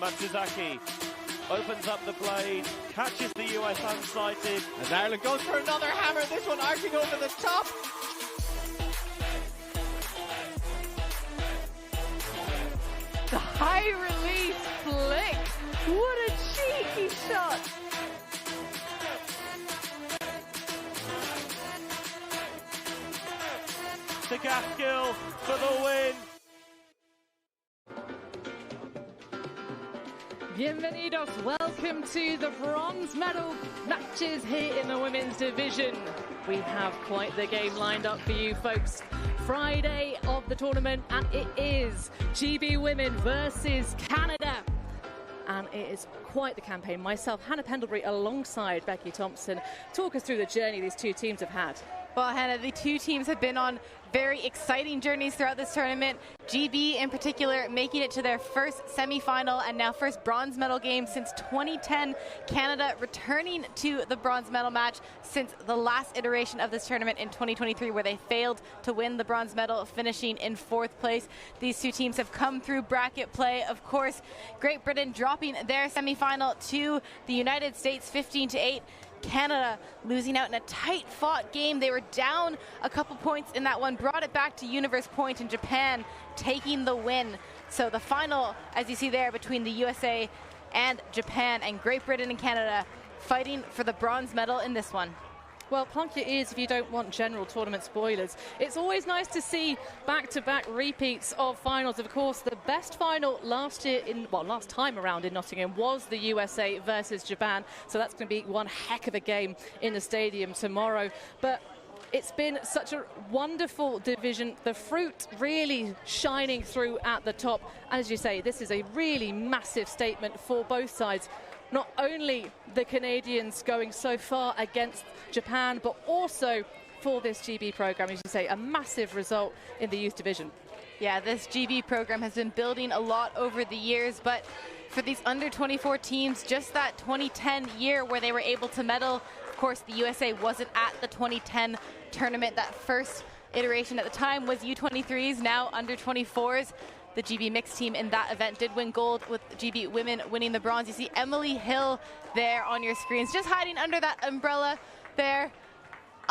Matsuzaki opens up the blade, catches the US unsighted. As Ireland goes for another hammer, this one arcing over the top. The high release flick. What a cheeky shot. To Gaskill for the win. Bienvenidos, welcome to the bronze medal matches here in the women's division. We have quite the game lined up for you folks. Friday of the tournament, and it is GB Women versus Canada. And it is quite the campaign. Myself, Hannah Pendlebury, alongside Becky Thompson. Talk us through the journey these two teams have had. Well, Hannah, the two teams have been on very exciting journeys throughout this tournament. GB in particular making it to their first semi-final and now first bronze medal game since 2010. Canada returning to the bronze medal match since the last iteration of this tournament in 2023, where they failed to win the bronze medal, finishing in 4th place. These two teams have come through bracket play. Of course, Great Britain dropping their semi-final to the United States 15-8. Canada losing out in a tight-fought game. They were down a couple points in that one, brought it back to Universe Point, in Japan taking the win. So the final, as you see there, between the USA and Japan, and Great Britain and Canada fighting for the bronze medal in this one. Well, plunk your ears if you don't want general tournament spoilers. It's always nice to see back-to-back repeats of finals. Of course, the best final last time around in Nottingham was the USA versus Japan. So that's going to be one heck of a game in the stadium tomorrow. But it's been such a wonderful division. The fruit really shining through at the top. As you say, this is a really massive statement for both sides. Not only the Canadians going so far against Japan, but also for this GB program, as you say, a massive result in the youth division. Yeah, this GB program has been building a lot over the years, but for these under 24 teams, just that 2010 year where they were able to medal. Of course, the USA wasn't at the 2010 tournament. That first iteration at the time was U23s, now under 24s. The GB mixed team in that event did win gold, with GB women winning the bronze. You see Emily Hill there on your screens, just hiding under that umbrella there.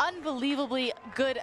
Unbelievably good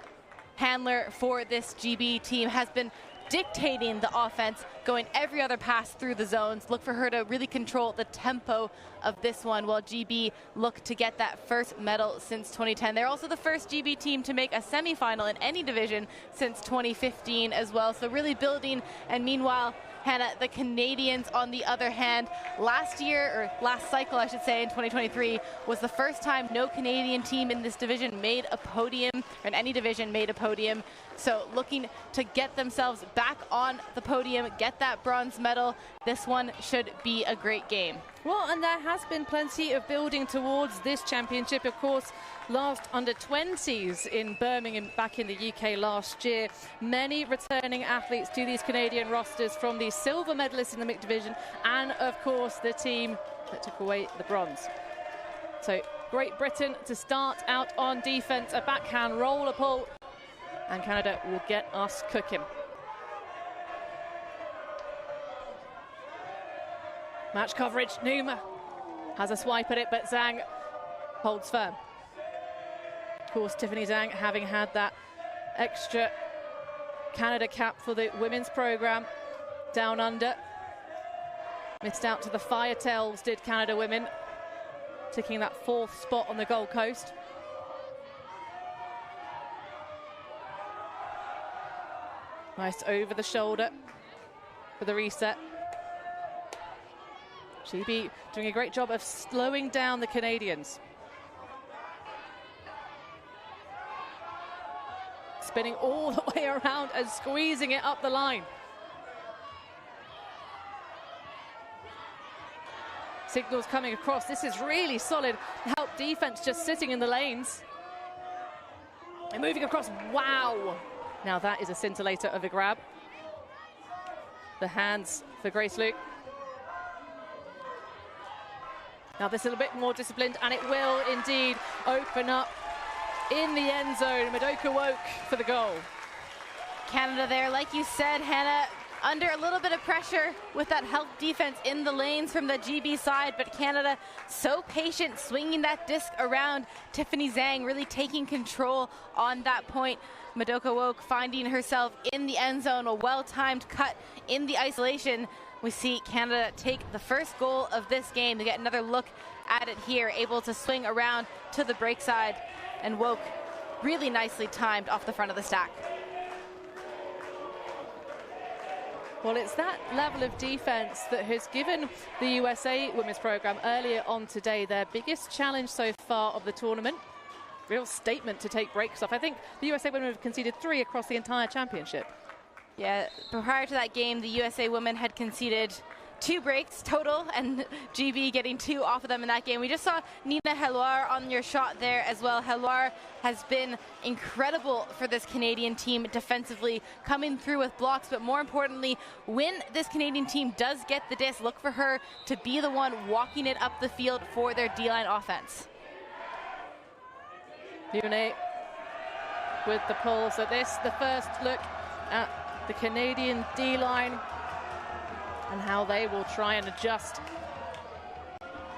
handler for this GB team, has been dictating the offense, going every other pass through the zones. Look for her to really control the tempo of this one, while GB look to get that first medal since 2010. They're also the first GB team to make a semi-final in any division since 2015 as well, so really building. And meanwhile, Hannah, the Canadians, on the other hand, last year, or last cycle I should say, in 2023, was the first time no Canadian team in this division made a podium, or in any division made a podium. So looking to get themselves back on the podium, get that bronze medal. This one should be a great game. Well, and there has been plenty of building towards this championship. Of course, last under 20s in Birmingham back in the UK last year. Many returning athletes to these Canadian rosters, from the silver medalists in the mixed division and, of course, the team that took away the bronze. So Great Britain to start out on defense, a backhand roller pull, and Canada will get us cooking. Match coverage, Numa has a swipe at it, but Zhang holds firm. Of course, Tiffany Zhang, having had that extra Canada cap for the women's program down under. Missed out to the Firetails, did Canada women, taking that 4th spot on the Gold Coast. Nice over the shoulder for the reset. GB doing a great job of slowing down the Canadians. Spinning all the way around and squeezing it up the line. Signals coming across. This is really solid help defense, just sitting in the lanes. And moving across, wow. Now that is a scintillator of a grab. The hands for Grace Luke. Now this is a little bit more disciplined, and it will indeed open up in the end zone. Madoka Woke for the goal. Canada there, like you said, Hannah, under a little bit of pressure with that help defense in the lanes from the GB side, but Canada so patient, swinging that disc around. Tiffany Zhang really taking control on that point. Madoka Woke finding herself in the end zone, a well-timed cut in the isolation. We see Canada take the first goal of this game. To get another look at it here, able to swing around to the break side, and Woke really nicely timed off the front of the stack. Well, it's that level of defense that has given the USA women's program earlier on today their biggest challenge so far of the tournament. Real statement to take breaks off. I think the USA women have conceded 3 across the entire championship. Yeah, prior to that game, the USA women had conceded 2 breaks total, and GB getting 2 off of them in that game. We just saw Nina Heloire on your shot there as well. Heloire has been incredible for this Canadian team defensively, coming through with blocks, but more importantly, when this Canadian team does get the disc, look for her to be the one walking it up the field for their D-line offense. Unit with the pull. So this, the first look at the Canadian D-line and how they will try and adjust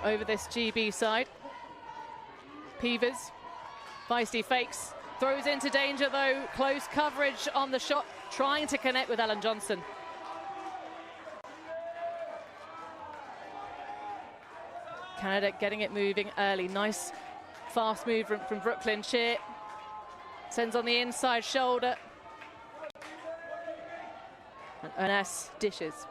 over this GB side. Peevers, feisty fakes, throws into danger though, close coverage on the shot, trying to connect with Ellen Johnson. Canada getting it moving early, nice fast movement from Brooklyn Shear. Sends on the inside shoulder. And Ernest dishes.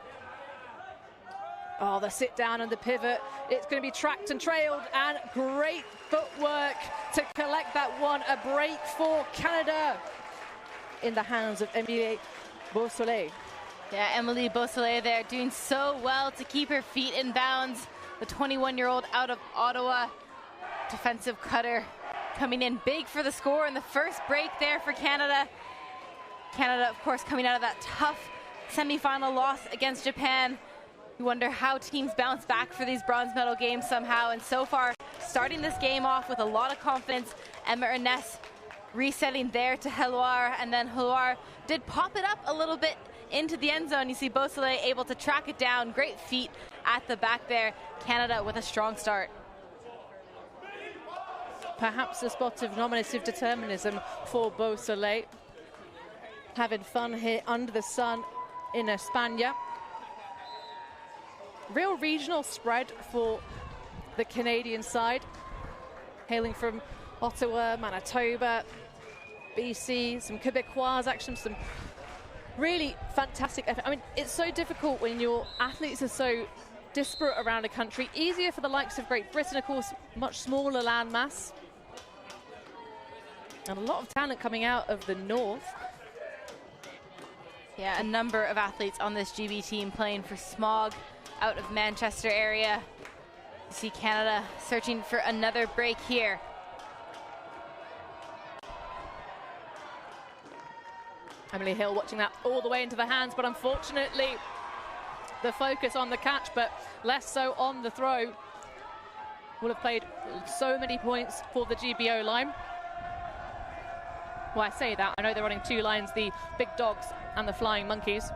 Oh, the sit down and the pivot. It's going to be tracked and trailed, and great footwork to collect that one. A break for Canada in the hands of Emilie Beausoleil. Yeah, Emilie Beausoleil there doing so well to keep her feet in bounds. The 21-year-old out of Ottawa, defensive cutter coming in big for the score in the first break there for Canada. Canada, of course, coming out of that tough semifinal loss against Japan. You wonder how teams bounce back for these bronze medal games somehow, and so far starting this game off with a lot of confidence. Emma Ernest resetting there to Heloire, and then Heloire did pop it up a little bit into the end zone. You see Beausoleil able to track it down. Great feet at the back there. Canada with a strong start. Perhaps a spot of nominative determinism for Beausoleil. Having fun here under the sun in España. Real regional spread for the Canadian side. Hailing from Ottawa, Manitoba, BC, some Quebecois action, some really fantastic effort. I mean, it's so difficult when your athletes are so disparate around a country. Easier for the likes of Great Britain, of course, much smaller land mass. And a lot of talent coming out of the north. Yeah, a number of athletes on this GB team playing for Smog out of Manchester area. You see Canada searching for another break here. Emily Hill watching that all the way into the hands, but unfortunately the focus on the catch, but less so on the throw. Will have played so many points for the GBO line. Well, I say that, I know they're running 2 lines, the Big Dogs and the Flying Monkeys,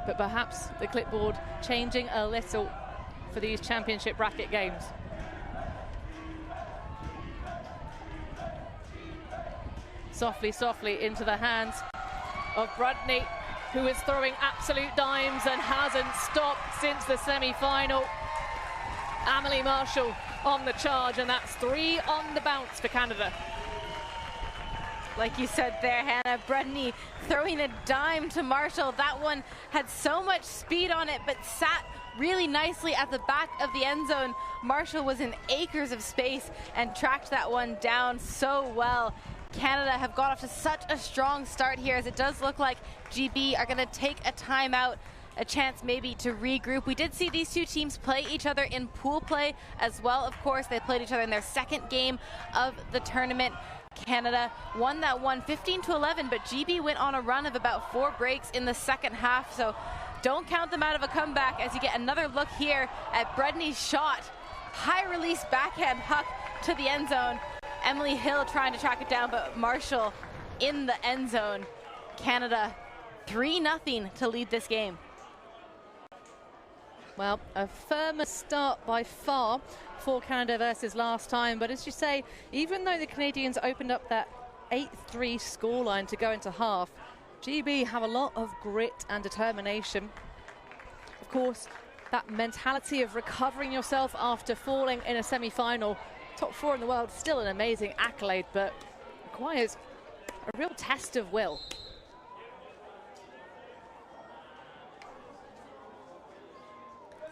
but perhaps the clipboard changing a little for these championship bracket games. Softly, softly into the hands of Brudney, who is throwing absolute dimes and hasn't stopped since the semi-final. Amelie Marshall on the charge, and that's 3 on the bounce for Canada. Like you said there, Hannah, Brudney throwing a dime to Marshall. That one had so much speed on it, but sat really nicely at the back of the end zone. Marshall was in acres of space and tracked that one down so well. Canada have got off to such a strong start here, as it does look like GB are going to take a timeout, a chance maybe to regroup. We did see these 2 teams play each other in pool play as well. Of course, they played each other in their second game of the tournament. Canada won that one 15-11, but GB went on a run of about 4 breaks in the second half, so don't count them out of a comeback as you get another look here at Brudney's shot. High release backhand huck to the end zone. Emily Hill trying to track it down, but Marshall in the end zone. Canada 3-0 to lead this game. Well, a firmer start by far for Canada versus last time. But as you say, even though the Canadians opened up that 8-3 scoreline to go into half, GB have a lot of grit and determination. Of course, that mentality of recovering yourself after falling in a semi-final, top 4 in the world, still an amazing accolade, but requires a real test of will.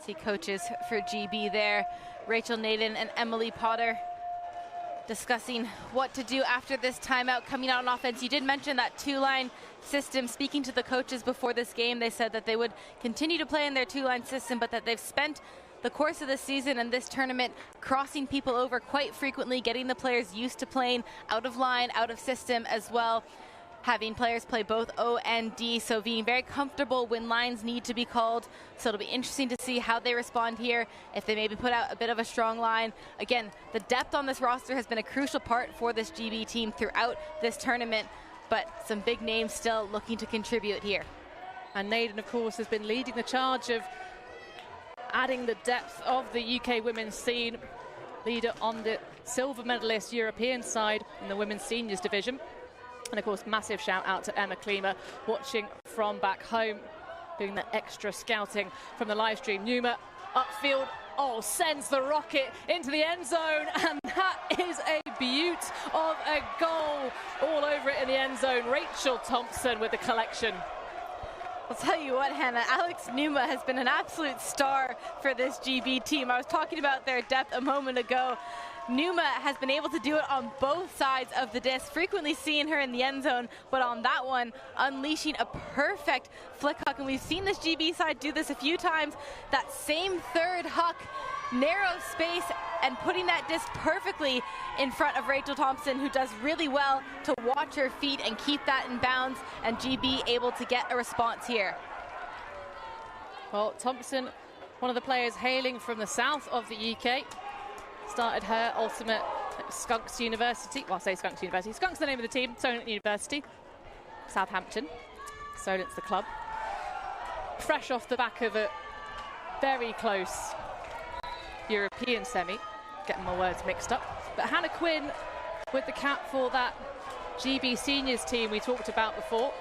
See coaches for GB there, Rachel Naden and Emily Potter, discussing what to do after this timeout coming out on offense. You did mention that two-line system. Speaking to the coaches before this game, they said that they would continue to play in their two-line system, but that they've spent the course of the season and this tournament crossing people over quite frequently, getting the players used to playing out of line, out of system as well, having players play both O and D, so being very comfortable when lines need to be called. So it'll be interesting to see how they respond here, if they maybe put out a bit of a strong line. Again, the depth on this roster has been a crucial part for this GB team throughout this tournament, but some big names still looking to contribute here. And Naden, of course, has been leading the charge of adding the depth of the UK women's scene. Leader on the silver medalist European side in the women's seniors division. And of course, massive shout out to Emma Klima, watching from back home, doing the extra scouting from the live stream. Numa upfield, sends the rocket into the end zone, and that is a beaut of a goal all over it in the end zone. Rachel Thompson with the collection. I'll tell you what, Hannah, Alex Numa has been an absolute star for this GB team. I was talking about their depth a moment ago. Numa has been able to do it on both sides of the disc, frequently seeing her in the end zone, but on that one, unleashing a perfect flick huck. And we've seen this GB side do this a few times. That same third huck, narrow space, and putting that disc perfectly in front of Rachel Thompson, who does really well to watch her feet and keep that in bounds, and GB able to get a response here. Well, Thompson, one of the players hailing from the south of the UK, started her ultimate at Skunks University. Well, I say Skunks University. Skunks is the name of the team. Solent University, Southampton. Solent's the club. Fresh off the back of a very close European semi. Getting my words mixed up. But Hannah Quinn with the cap for that GB seniors team we talked about before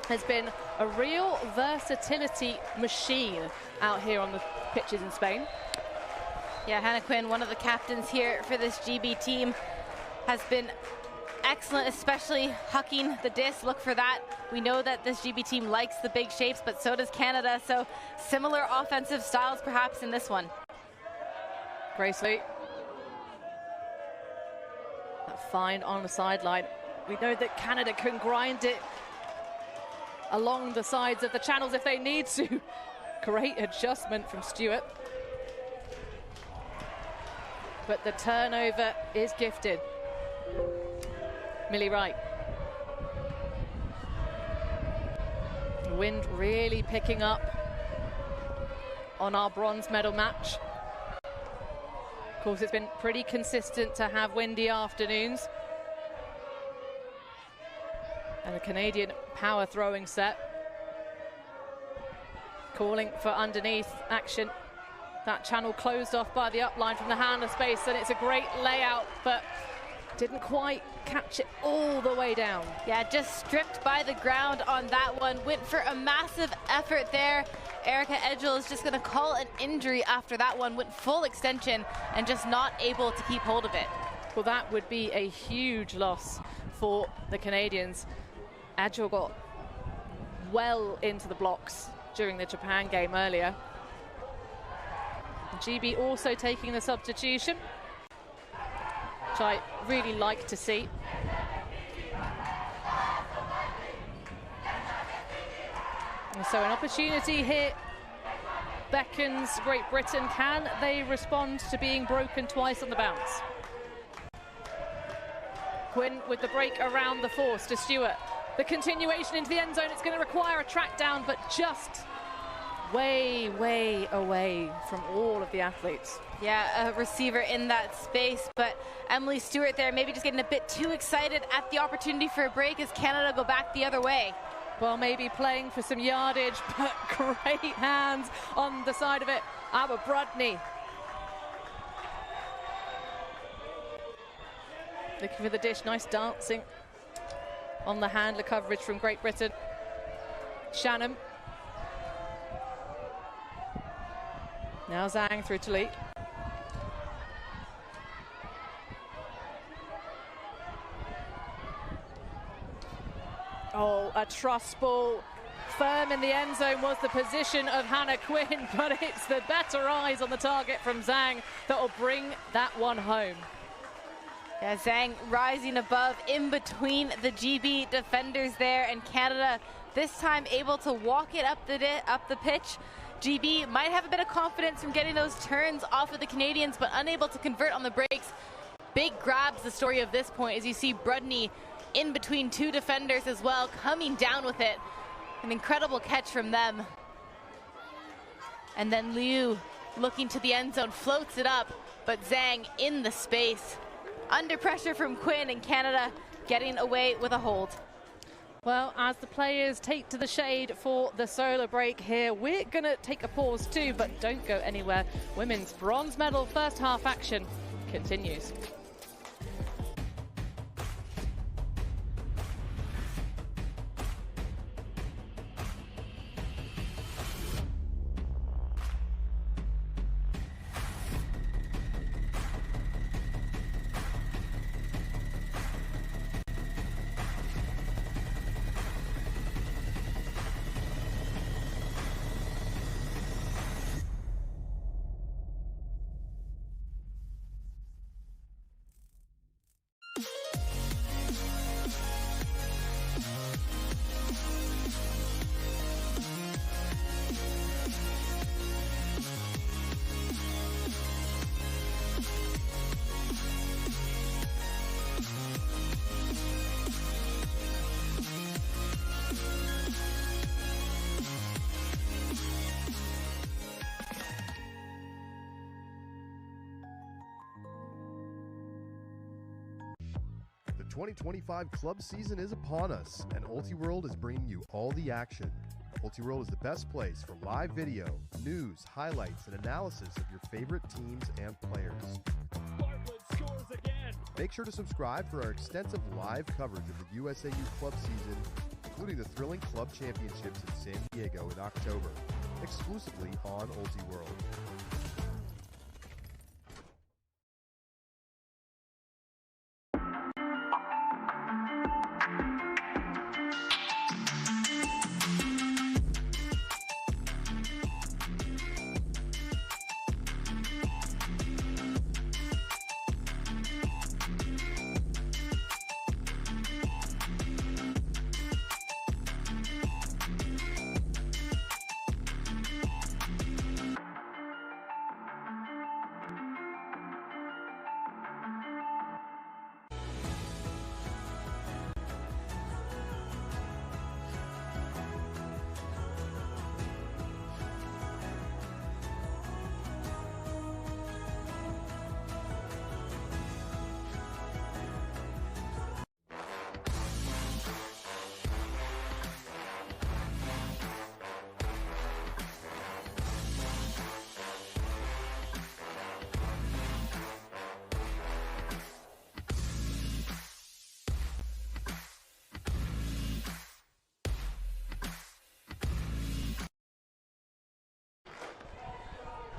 has been a real versatility machine out here on the pitches in Spain. Yeah, Hannah Quinn, one of the captains here for this GB team, has been excellent, especially hucking the disc. Look for that. We know that this GB team likes the big shapes, but so does Canada. So similar offensive styles perhaps in this one. Grace Lee. That find on the sideline. We know that Canada can grind it along the sides of the channels if they need to. Great adjustment from Stewart. But the turnover is gifted. Millie Wright. The wind really picking up on our bronze medal match. Of course, it's been pretty consistent to have windy afternoons. And the Canadian power throwing set, calling for underneath action. That channel closed off by the upline from the handler space, and it's a great layout, but didn't quite catch it all the way down. Yeah, just stripped by the ground on that one. Went for a massive effort there. Erica Edgell is just going to call an injury after that one. Went full extension and just not able to keep hold of it. Well, that would be a huge loss for the Canadians. Edgell got well into the blocks during the Japan game earlier. GB also taking the substitution, which I really like to see. And so an opportunity here beckons Great Britain. Can they respond to being broken twice on the bounce? Quinn with the break around the force to Stewart. The continuation into the end zone, it's going to require a track down, but just way, way away from all of the athletes. Yeah, a receiver in that space, but Emily Stewart there maybe just getting a bit too excited at the opportunity for a break as Canada go back the other way. Well, maybe playing for some yardage, but great hands on the side of it. Our Brudney. Looking for the dish, nice dancing on the handler coverage from Great Britain. Shannon. Now Zhang through to Lee. Oh, a truss ball. Firm in the end zone was the position of Hannah Quinn, but it's the better eyes on the target from Zhang that will bring that one home. Yeah, Zhang rising above in between the GB defenders there, and Canada this time able to walk it up the pitch. GB might have a bit of confidence from getting those turns off of the Canadians, but unable to convert on the breaks. Big grabs the story of this point, as you see Brudney in between two defenders as well, coming down with it. An incredible catch from them. And then Liu looking to the end zone, floats it up, but Zhang in the space. Under pressure from Quinn, and Canada getting away with a hold. Well, as the players take to the shade for the solo break here, we're going to take a pause too, but don't go anywhere. Women's bronze medal first half action continues. The 2025 club season is upon us, and Ultiworld is bringing you all the action. Ultiworld is the best place for live video, news, highlights, and analysis of your favorite teams and players. Bartlett scores again. Make sure to subscribe for our extensive live coverage of the USAU club season, including the thrilling club championships in San Diego in October, exclusively on Ultiworld.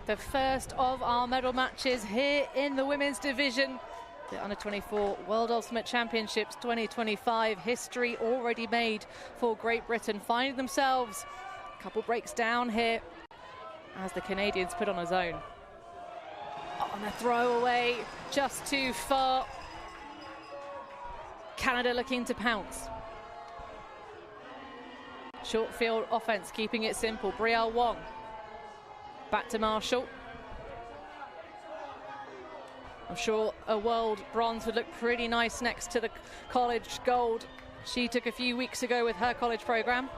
The first of our medal matches here in the women's division. The Under-24 World Ultimate Championships 2025. History already made for Great Britain, finding themselves a couple breaks down here as the Canadians put on a zone. On a throwaway, just too far. Canada looking to pounce. Short field offense, keeping it simple. Brielle Wong. Back to Marshall. I'm sure a world bronze would look pretty nice next to the college gold she took a few weeks ago with her college program.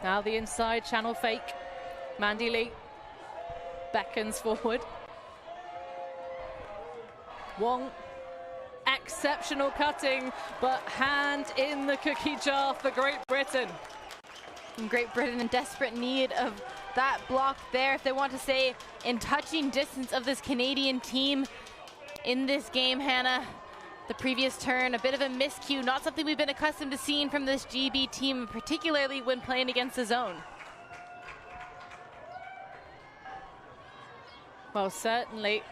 Now the inside channel fake. Mandy Lee beckons forward. Wong, exceptional cutting, but hand in the cookie jar for Great Britain. And Great Britain in desperate need of that block there if they want to stay in touching distance of this Canadian team in this game, Hannah. The previous turn, a bit of a miscue, not something we've been accustomed to seeing from this GB team, particularly when playing against the zone. Well, certainly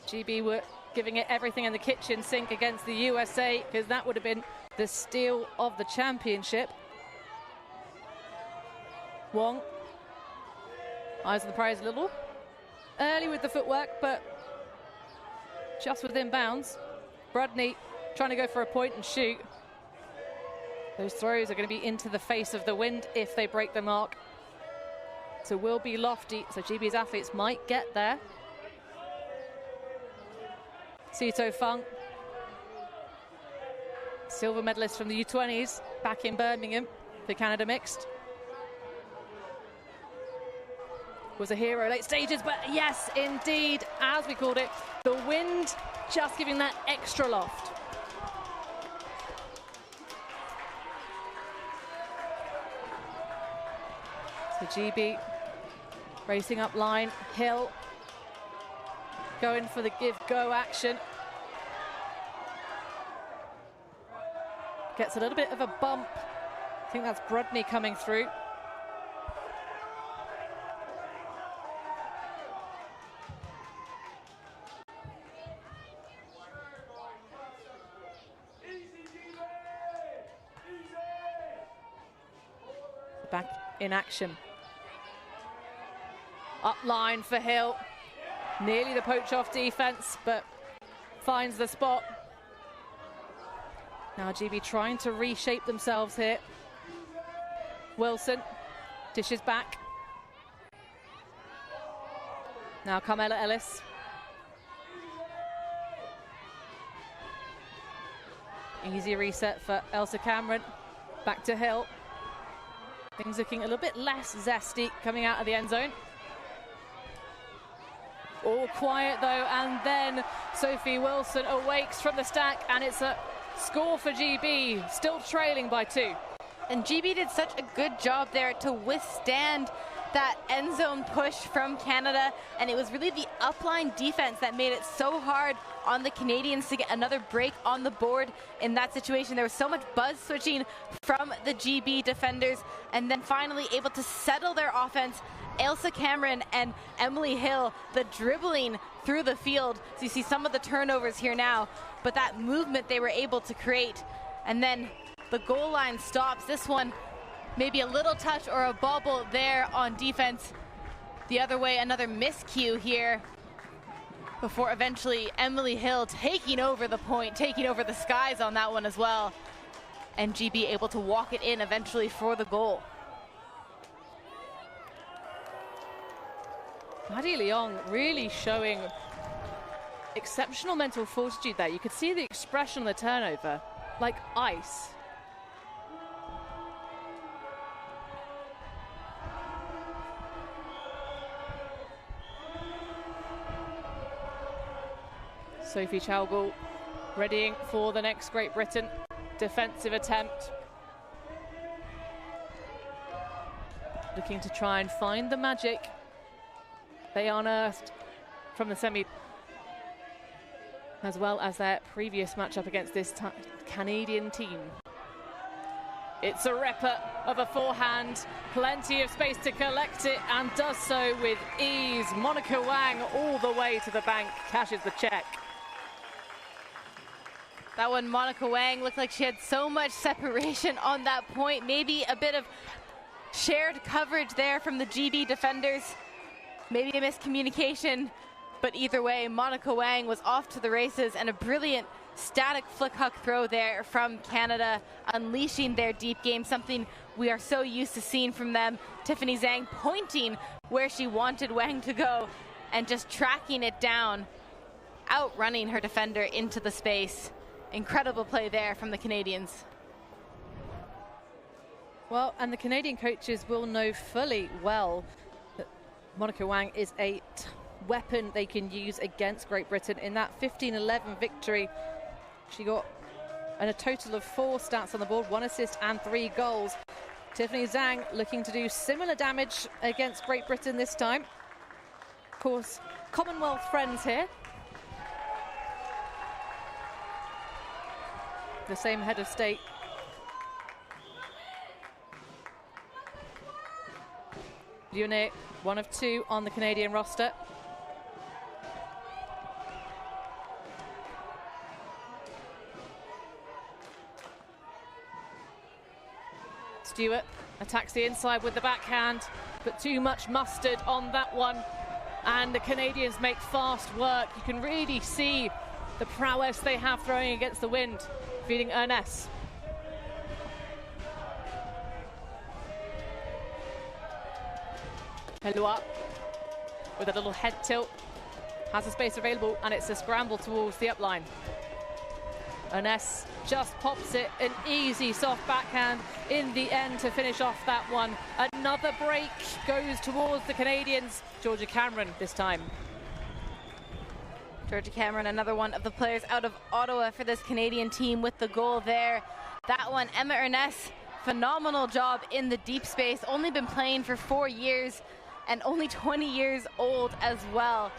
GB were giving it everything in the kitchen sink against the USA, because that would have been the steal of the championship. Wong, eyes on the prize a little early with the footwork, but just within bounds. Brudney trying to go for a point and shoot. Those throws are going to be into the face of the wind if they break the mark. So will be lofty, so GB's athletes might get there. Sito Fung, silver medalist from the U20s, back in Birmingham for Canada Mixed. Was a hero late stages, but yes, indeed, as we called it, the wind just giving that extra loft. So GB racing up line, Hill going for the give-go action. Gets a little bit of a bump. I think that's Brudney coming through. Back in action. Up line for Hill. Nearly the poach off defense, but finds the spot. Now GB trying to reshape themselves here. Wilson dishes back. Now Carmela Ellis. Easy reset for Elsa Cameron. Back to Hill. Things looking a little bit less zesty coming out of the end zone. All quiet though, and then Sophie Wilson awakes from the stack, and it's a score for GB, still trailing by 2. And GB did such a good job there to withstand that end zone push from Canada, and it was really the upline defense that made it so hard on the Canadians to get another break on the board in that situation. There was so much buzz switching from the GB defenders, and then finally able to settle their offense. Elsa Cameron and Emily Hill, the dribbling through the field. So you see some of the turnovers here now, but that movement they were able to create. And then the goal line stops. This one, maybe a little touch or a bobble there on defense. The other way, another miscue here before eventually Emily Hill taking over the point, taking over the skies on that one as well. And GB able to walk it in eventually for the goal. Maddie Leong really showing exceptional mental fortitude there. You could see the expression on the turnover, like ice. Sophie Chalgall readying for the next Great Britain defensive attempt. Looking to try and find the magic they unearthed from the semi, as well as their previous matchup against this Canadian team. It's a ripper of a forehand, plenty of space to collect it, and does so with ease. Monica Wang all the way to the bank, cashes the check. That one, Monica Wang, looked like she had so much separation on that point. Maybe a bit of shared coverage there from the GB defenders. Maybe a miscommunication, but either way, Monica Wang was off to the races, and a brilliant static flick huck throw there from Canada, unleashing their deep game, something we are so used to seeing from them. Tiffany Zhang pointing where she wanted Wang to go and just tracking it down, outrunning her defender into the space. Incredible play there from the Canadians. Well, and the Canadian coaches will know fully well that Monica Wang is a weapon they can use against Great Britain. In that 15-11 victory, She got a total of 4 stats on the board, 1 assist and 3 goals. Tiffany Zhang looking to do similar damage against Great Britain this time. Of course, Commonwealth friends here. The same head of state. Lyonnais, one of 2 on the Canadian roster. Stewart attacks the inside with the backhand, but too much mustard on that one. And the Canadians make fast work. You can really see the prowess they have throwing against the wind, feeding Ernest. Helua with a little head tilt, has a space available, and it's a scramble towards the upline. Ernest just pops it, an easy soft backhand in the end to finish off that one. Another break goes towards the Canadians. Georgia Cameron this time. Georgia Cameron, another one of the players out of Ottawa for this Canadian team with the goal there. That one, Emma Ernest, phenomenal job in the deep space. Only been playing for 4 years and only 20 years old as well.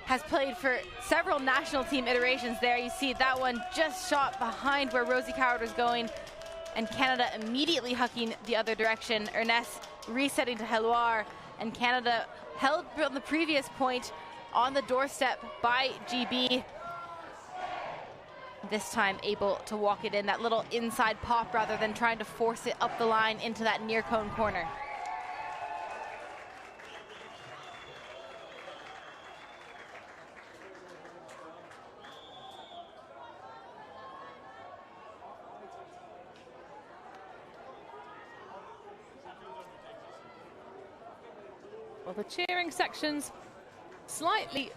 Has played for several national team iterations there. You see that one just shot behind where Rosie Coward was going, and Canada immediately hucking the other direction. Ernest resetting to Heloire, and Canada held on the previous point on the doorstep by GB. This time able to walk it in, that little inside pop rather than trying to force it up the line into that near cone corner. Well, the cheering sections slightly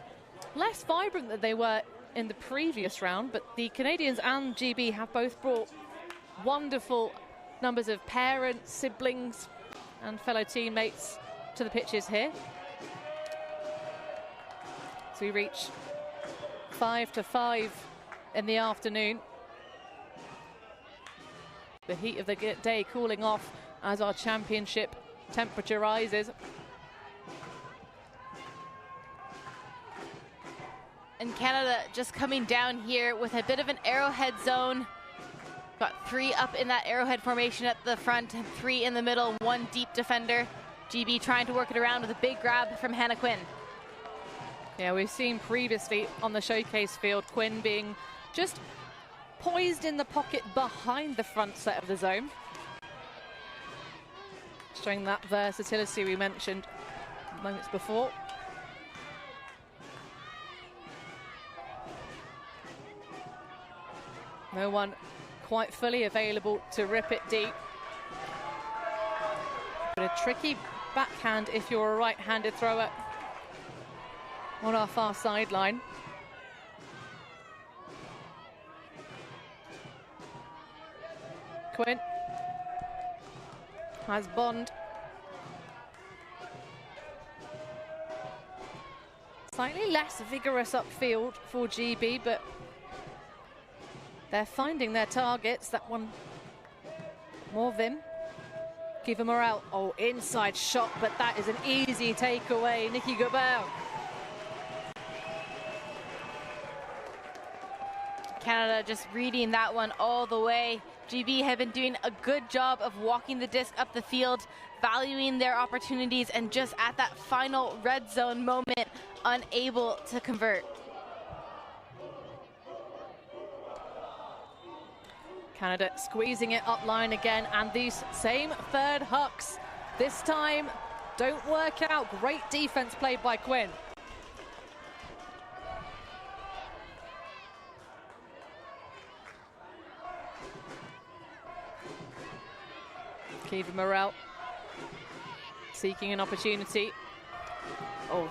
less vibrant than they were in the previous round, but the Canadians and GB have both brought wonderful numbers of parents, siblings, and fellow teammates to the pitches here. So we reach 5-5 in the afternoon. The heat of the day cooling off as our championship temperature rises. And Canada just coming down here with a bit of an arrowhead zone. Got 3 up in that arrowhead formation at the front, and 3 in the middle, 1 deep defender. GB trying to work it around with a big grab from Hannah Quinn. Yeah, we've seen previously on the showcase field Quinn being just poised in the pocket behind the front set of the zone. Showing that versatility we mentioned moments before. No one quite fully available to rip it deep. But a tricky backhand if you're a right-handed thrower on our far sideline. Quinn has Bond. Slightly less vigorous upfield for GB, but they're finding their targets. That one, more vim. Kiva Morel, oh, inside shot, but that is an easy takeaway. Nikki Gobert. Canada just reading that one all the way. GB have been doing a good job of walking the disc up the field, valuing their opportunities, and just at that final red zone moment, unable to convert. Canada squeezing it up line again, and these same third hucks this time don't work out. Great defense played by Quinn. Kiva Morel seeking an opportunity. Oh,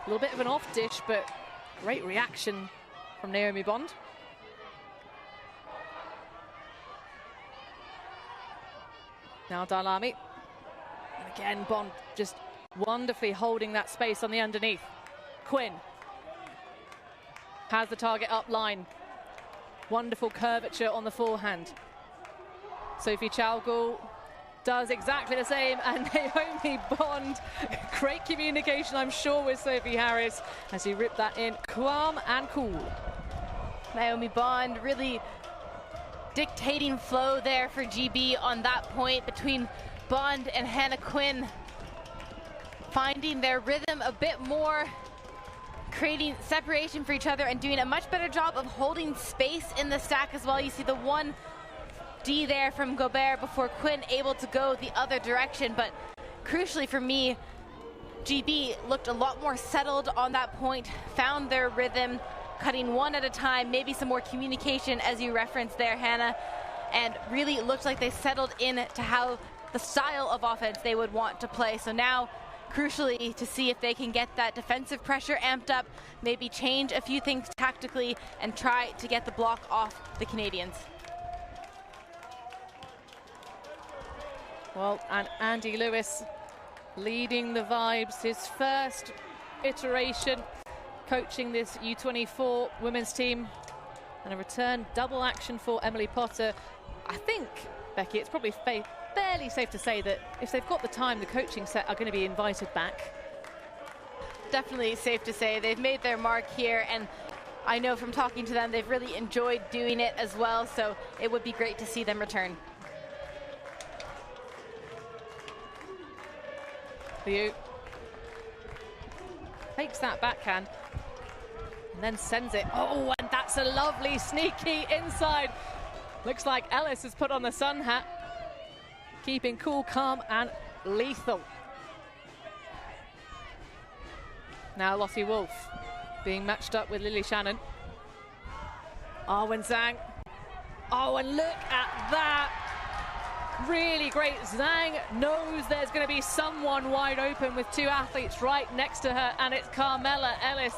a little bit of an off dish, but great reaction from Naomi Bond. Now Dalami. Again, Bond just wonderfully holding that space on the underneath. Quinn has the target up line. Wonderful curvature on the forehand. Sophie Chalgul does exactly the same, and Naomi Bond, great communication, I'm sure, with Sophie Harris as he ripped that in calm and cool. Naomi Bond really dictating flow there for GB on that point between Bond and Hannah Quinn, finding their rhythm a bit more, creating separation for each other and doing a much better job of holding space in the stack as well. You see the 1D there from Gobert before Quinn able to go the other direction, but crucially for me, GB looked a lot more settled on that point, found their rhythm, cutting one at a time, maybe some more communication as you referenced there, Hannah, and really looked like they settled in to how the style of offense they would want to play. So now, crucially, to see if they can get that defensive pressure amped up, maybe change a few things tactically and try to get the block off the Canadians. Well, and Andy Lewis leading the vibes, his first iteration coaching this U24 women's team, and a return double action for Emily Potter. I think, Becky, it's probably fairly safe to say that if they've got the time, the coaching set are going to be invited back. Definitely safe to say they've made their mark here, and I know from talking to them they've really enjoyed doing it as well, so it would be great to see them return. Liu takes that backhand and then sends it. Oh, and that's a lovely sneaky inside. Looks like Ellis has put on the sun hat, keeping cool, calm and lethal. Now Lottie Wolf being matched up with Lily Shannon. Arwen Zhang. Oh, and look at that. Really great. Zhang knows there's going to be someone wide open with two athletes right next to her, and it's Carmela Ellis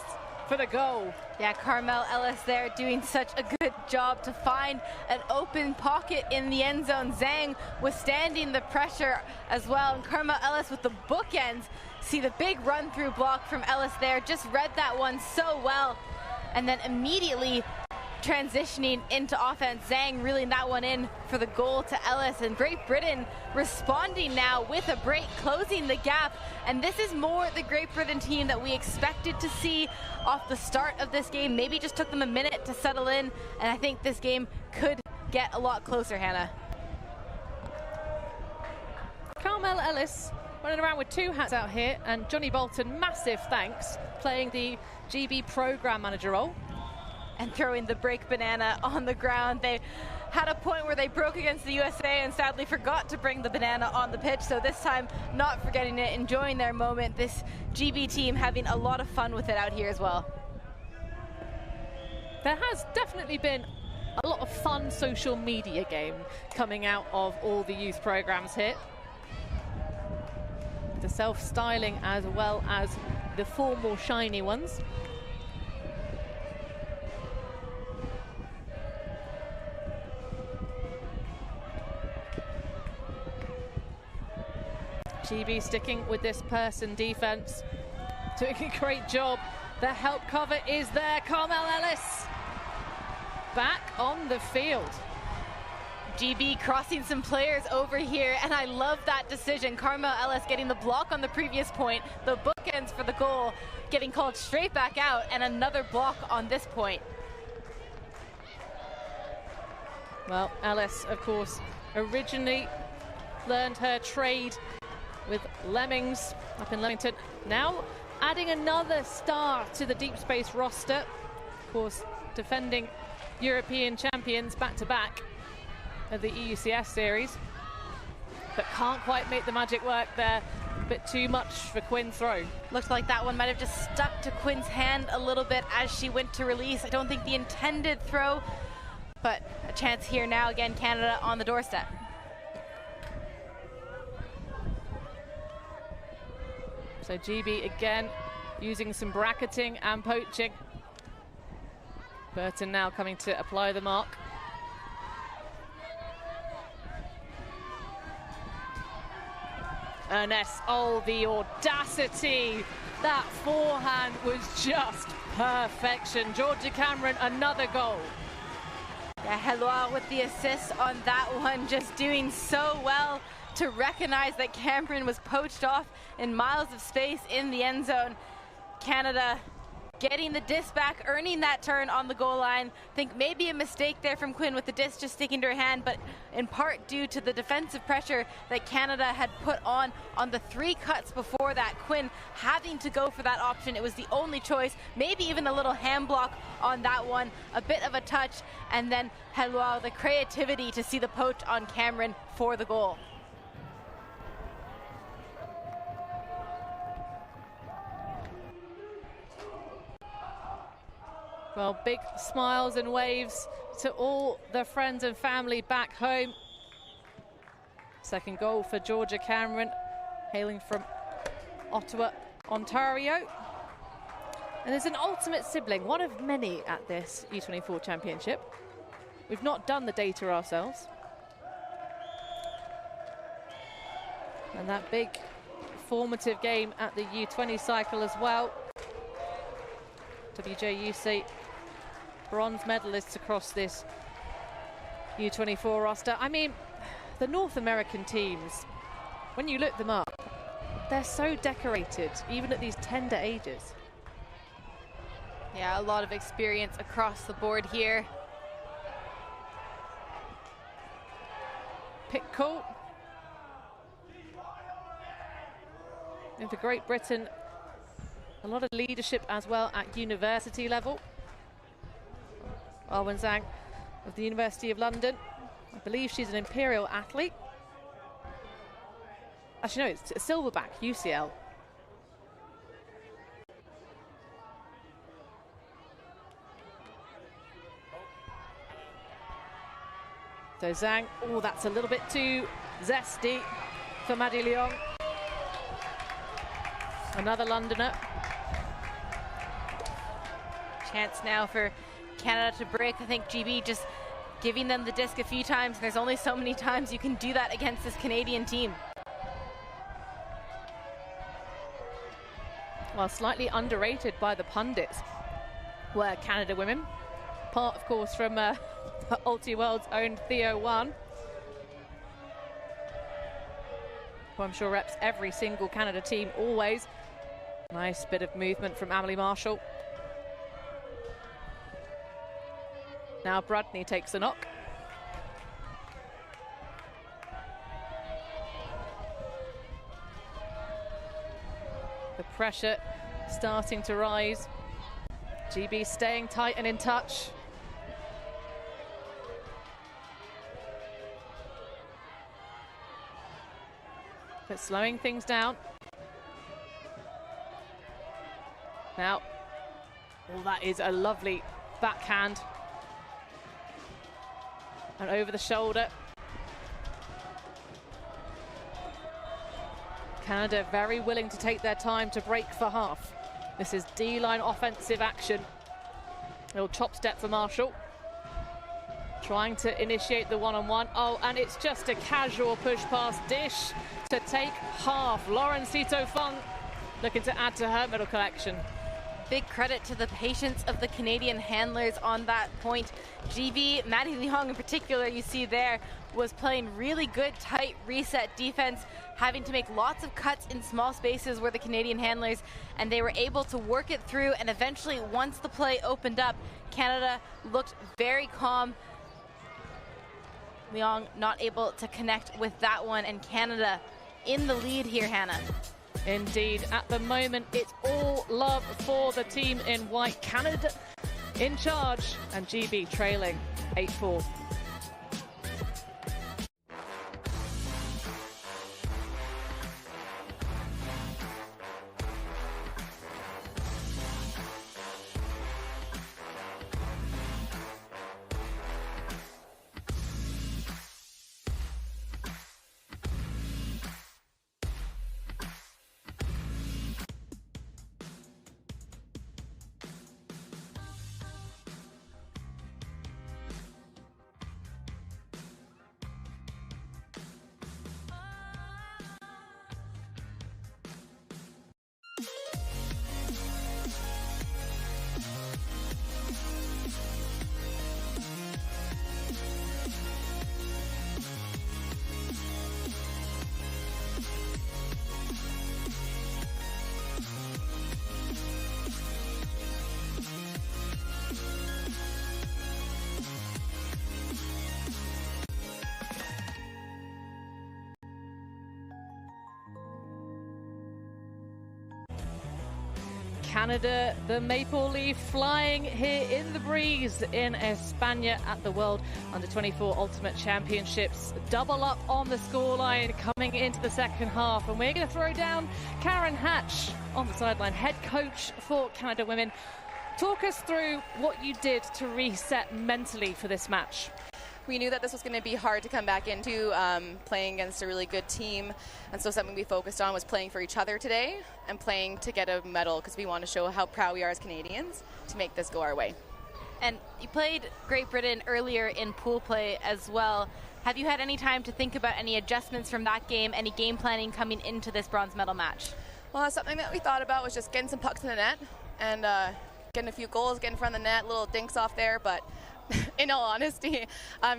for the goal. Yeah, Carmel Ellis there doing such a good job to find an open pocket in the end zone. Zhang withstanding the pressure as well, and Carmel Ellis with the bookends. See the big run through block from Ellis there, just read that one so well, and then immediately transitioning into offense. Zhang reeling that one in for the goal to Ellis, and Great Britain responding now with a break, closing the gap, and this is more the Great Britain team that we expected to see off the start of this game. Maybe just took them a minute to settle in, and I think this game could get a lot closer, Hannah. Carmel Ellis running around with two hats out here, and Johnny Bolton, massive thanks, playing the GB program manager role. And throwing the break banana on the ground. They had a point where they broke against the USA and sadly forgot to bring the banana on the pitch, so this time not forgetting it, enjoying their moment. This GB team having a lot of fun with it out here as well. There has definitely been a lot of fun social media game coming out of all the youth programs here. The self-styling as well as the formal shiny ones. GB sticking with this person defense, doing a great job. The help cover is there. Carmel Ellis back on the field. GB crossing some players over here, and I love that decision. Carmel Ellis getting the block on the previous point, the bookends for the goal, getting called straight back out, and another block on this point. Well, Ellis, of course, originally learned her trade with Lemmings up in Leamington. Now adding another star to the deep space roster. Of course, defending European champions back-to-back of the EUCS series. But can't quite make the magic work there. A bit too much for Quinn's throw. Looks like that one might have just stuck to Quinn's hand a little bit as she went to release. I don't think the intended throw, but a chance here now. Again, Canada on the doorstep. So GB again using some bracketing and poaching. Burton now coming to apply the mark. Ernest, oh, the audacity. That forehand was just perfection. Georgia Cameron, another goal. Yeah, Heloire with the assist on that one, just doing so well to recognize that Cameron was poached off in miles of space in the end zone. Canada getting the disc back, earning that turn on the goal line. I think maybe a mistake there from Quinn with the disc just sticking to her hand, but in part due to the defensive pressure that Canada had put on the 3 cuts before that. Quinn having to go for that option. It was the only choice, maybe even a little hand block on that one, a bit of a touch, and then Heloire, the creativity to see the poach on Cameron for the goal. Well, big smiles and waves to all the friends and family back home. Second goal for Georgia Cameron, hailing from Ottawa, Ontario. And there's an ultimate sibling, one of many at this U24 championship. We've not done the data ourselves. And that big formative game at the U20 cycle as well. WJUC bronze medalists across this U24 roster. I mean, the North American teams, when you look them up, they're so decorated, even at these tender ages. Yeah, a lot of experience across the board here. Pick call. And for Great Britain, a lot of leadership as well at university level. Arwen Zhang of the University of London. I believe she's an Imperial athlete. Actually, no, it's a Silverback, UCL. So Zhang, oh, that's a little bit too zesty for Maddie Leong. Another Londoner. Chance now for Canada to break. I think GB just giving them the disc a few times. There's only so many times you can do that against this Canadian team. Well, slightly underrated by the pundits were Canada women. Part, of course, from Ulti World's own Theo Wan, who I'm sure reps every single Canada team always. Nice bit of movement from Amelie Marshall. Now Bradney takes a knock. The pressure starting to rise. GB staying tight and in touch. But slowing things down. Now, oh, that is a lovely backhand. And over the shoulder. Canada very willing to take their time to break for half. This is D-line offensive action. Little chop step for Marshall. Trying to initiate the one-on-one. Oh, and it's just a casual push past dish to take half. Lauren Sito Fung looking to add to her medal collection. Big credit to the patience of the Canadian handlers on that point. GB, Maddie Leong in particular, you see there, was playing really good, tight reset defense, having to make lots of cuts in small spaces where the Canadian handlers, and they were able to work it through, and eventually, once the play opened up, Canada looked very calm. Leong not able to connect with that one, and Canada in the lead here, Hannah. Indeed, at the moment, it's all love for the team in white. Canada in charge, and GB trailing 8-4. Canada, the Maple Leaf flying here in the breeze in España at the World Under-24 Ultimate Championships. Double up on the scoreline coming into the second half, and we're going to throw down Karen Hatch on the sideline, head coach for Canada Women. Talk us through what you did to reset mentally for this match. We knew that this was going to be hard to come back into, playing against a really good team. And so something we focused on was playing for each other today and playing to get a medal, because we want to show how proud we are as Canadians to make this go our way. And you played Great Britain earlier in pool play as well. Have you had any time to think about any adjustments from that game, any game planning coming into this bronze medal match? Well, something that we thought about was just getting some pucks in the net and getting a few goals, getting in front of the net, little dinks off there, but in all honesty,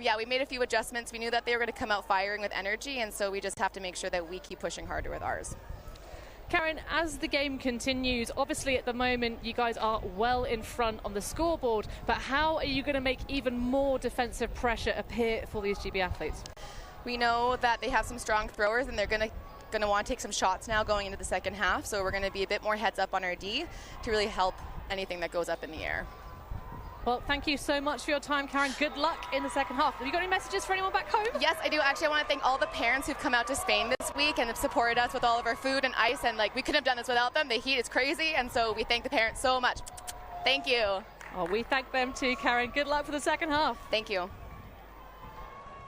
yeah, we made a few adjustments. We knew that they were going to come out firing with energy, and so we just have to make sure that we keep pushing harder with ours. Karen, as the game continues, obviously at the moment you guys are well in front on the scoreboard, but how are you going to make even more defensive pressure appear for these GB athletes? We know that they have some strong throwers, and they're going to want to take some shots now going into the second half, so we're going to be a bit more heads up on our D to really help anything that goes up in the air. Well, thank you so much for your time, Karen. Good luck in the second half. Have you got any messages for anyone back home? Yes, I do. Actually, I want to thank all the parents who've come out to Spain this week and have supported us with all of our food and ice. And we couldn't have done this without them. The heat is crazy, and so we thank the parents so much. Thank you. Oh, we thank them too, Karen. Good luck for the second half. Thank you.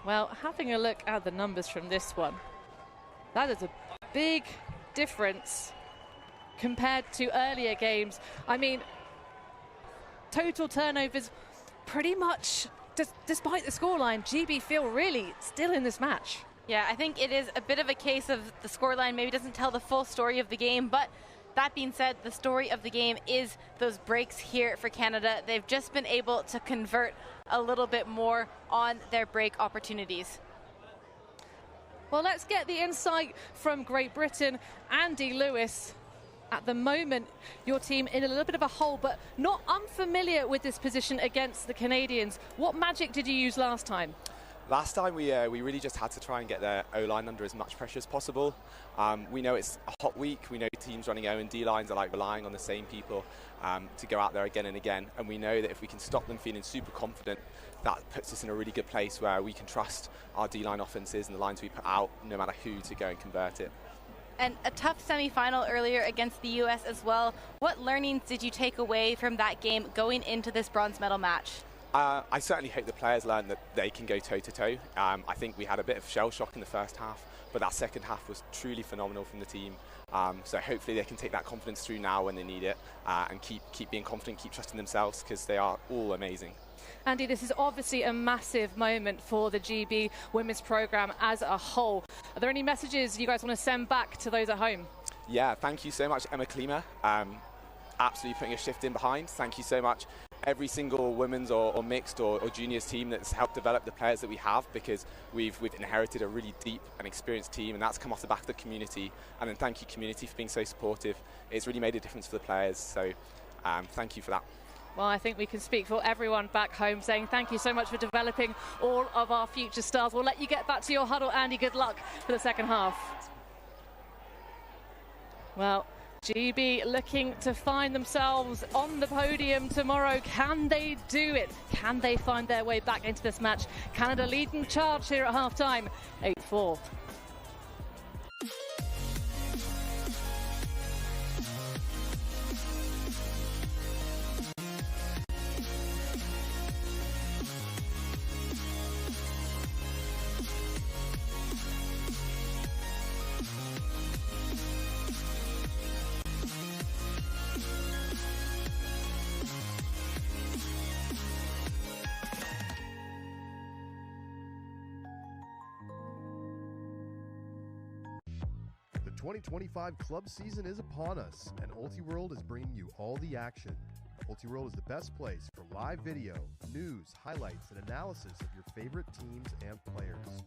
Well, having a look at the numbers from this one, that is a big difference compared to earlier games. I mean, total turnovers pretty much, despite the scoreline, GB feel really still in this match. Yeah, I think it is a bit of a case of the scoreline maybe doesn't tell the full story of the game, but that being said, the story of the game is those breaks here for Canada. They've just been able to convert a little bit more on their break opportunities. Well, let's get the insight from Great Britain. Andy Lewis, at the moment, your team in a little bit of a hole, but not unfamiliar with this position against the Canadians. What magic did you use last time? Last time we really just had to try and get their O-line under as much pressure as possible. We know it's a hot week. We know teams running O and D lines are relying on the same people to go out there again and again. And we know that if we can stop them feeling super confident, that puts us in a really good place where we can trust our D-line offenses and the lines we put out, no matter who, to go and convert it. And a tough semi-final earlier against the US as well. What learnings did you take away from that game going into this bronze medal match? I certainly hope the players learn that they can go toe-to-toe. I think we had a bit of shell shock in the first half, but that second half was truly phenomenal from the team. So hopefully they can take that confidence through now when they need it, and keep being confident, keep trusting themselves, because they are all amazing. Andy, this is obviously a massive moment for the GB women's program as a whole. Are there any messages you guys want to send back to those at home? Yeah, thank you so much, Emma Klima. Absolutely putting a shift in behind. Thank you so much. Every single women's or mixed or juniors team that's helped develop the players that we have, because we've inherited a really deep and experienced team, and that's come off the back of the community. And then thank you, community, for being so supportive. It's really made a difference for the players, so thank you for that. Well, I think we can speak for everyone back home saying thank you so much for developing all of our future stars. We'll let you get back to your huddle, Andy. Good luck for the second half. Well, GB looking to find themselves on the podium tomorrow. Can they do it? Can they find their way back into this match? Canada leading charge here at half-time, 8-4. The 2025 club season is upon us, and Ultiworld is bringing you all the action. Ultiworld is the best place for live video, news, highlights, and analysis of your favorite teams and players.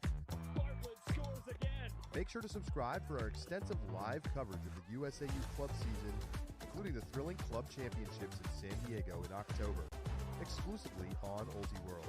Bartlett scores again. Make sure to subscribe for our extensive live coverage of the USAU club season, including the thrilling club championships in San Diego in October, exclusively on Ultiworld.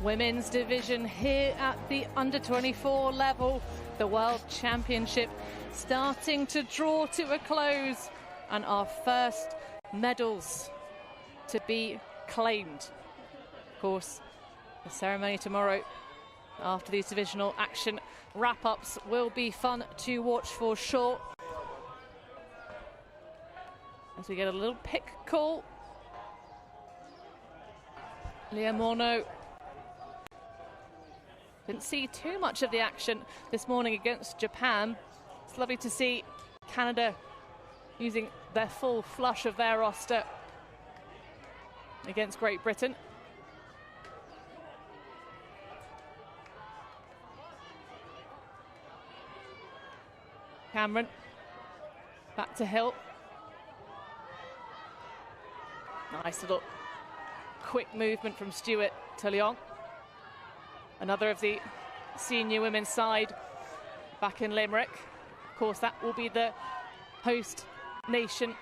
women's division here at the under-24 level. The World Championship starting to draw to a close, and our first medals to be claimed. Of course, the ceremony tomorrow after these divisional action wrap-ups will be fun to watch for sure. As we get a little pick call. Leah Morneau didn't see too much of the action this morning against Japan. It's lovely to see Canada using their full flush of their roster against Great Britain. Cameron back to Hill. Nice little quick movement from Stewart to Leong. Another of the senior women's side back in Limerick. Of course, that will be the host nation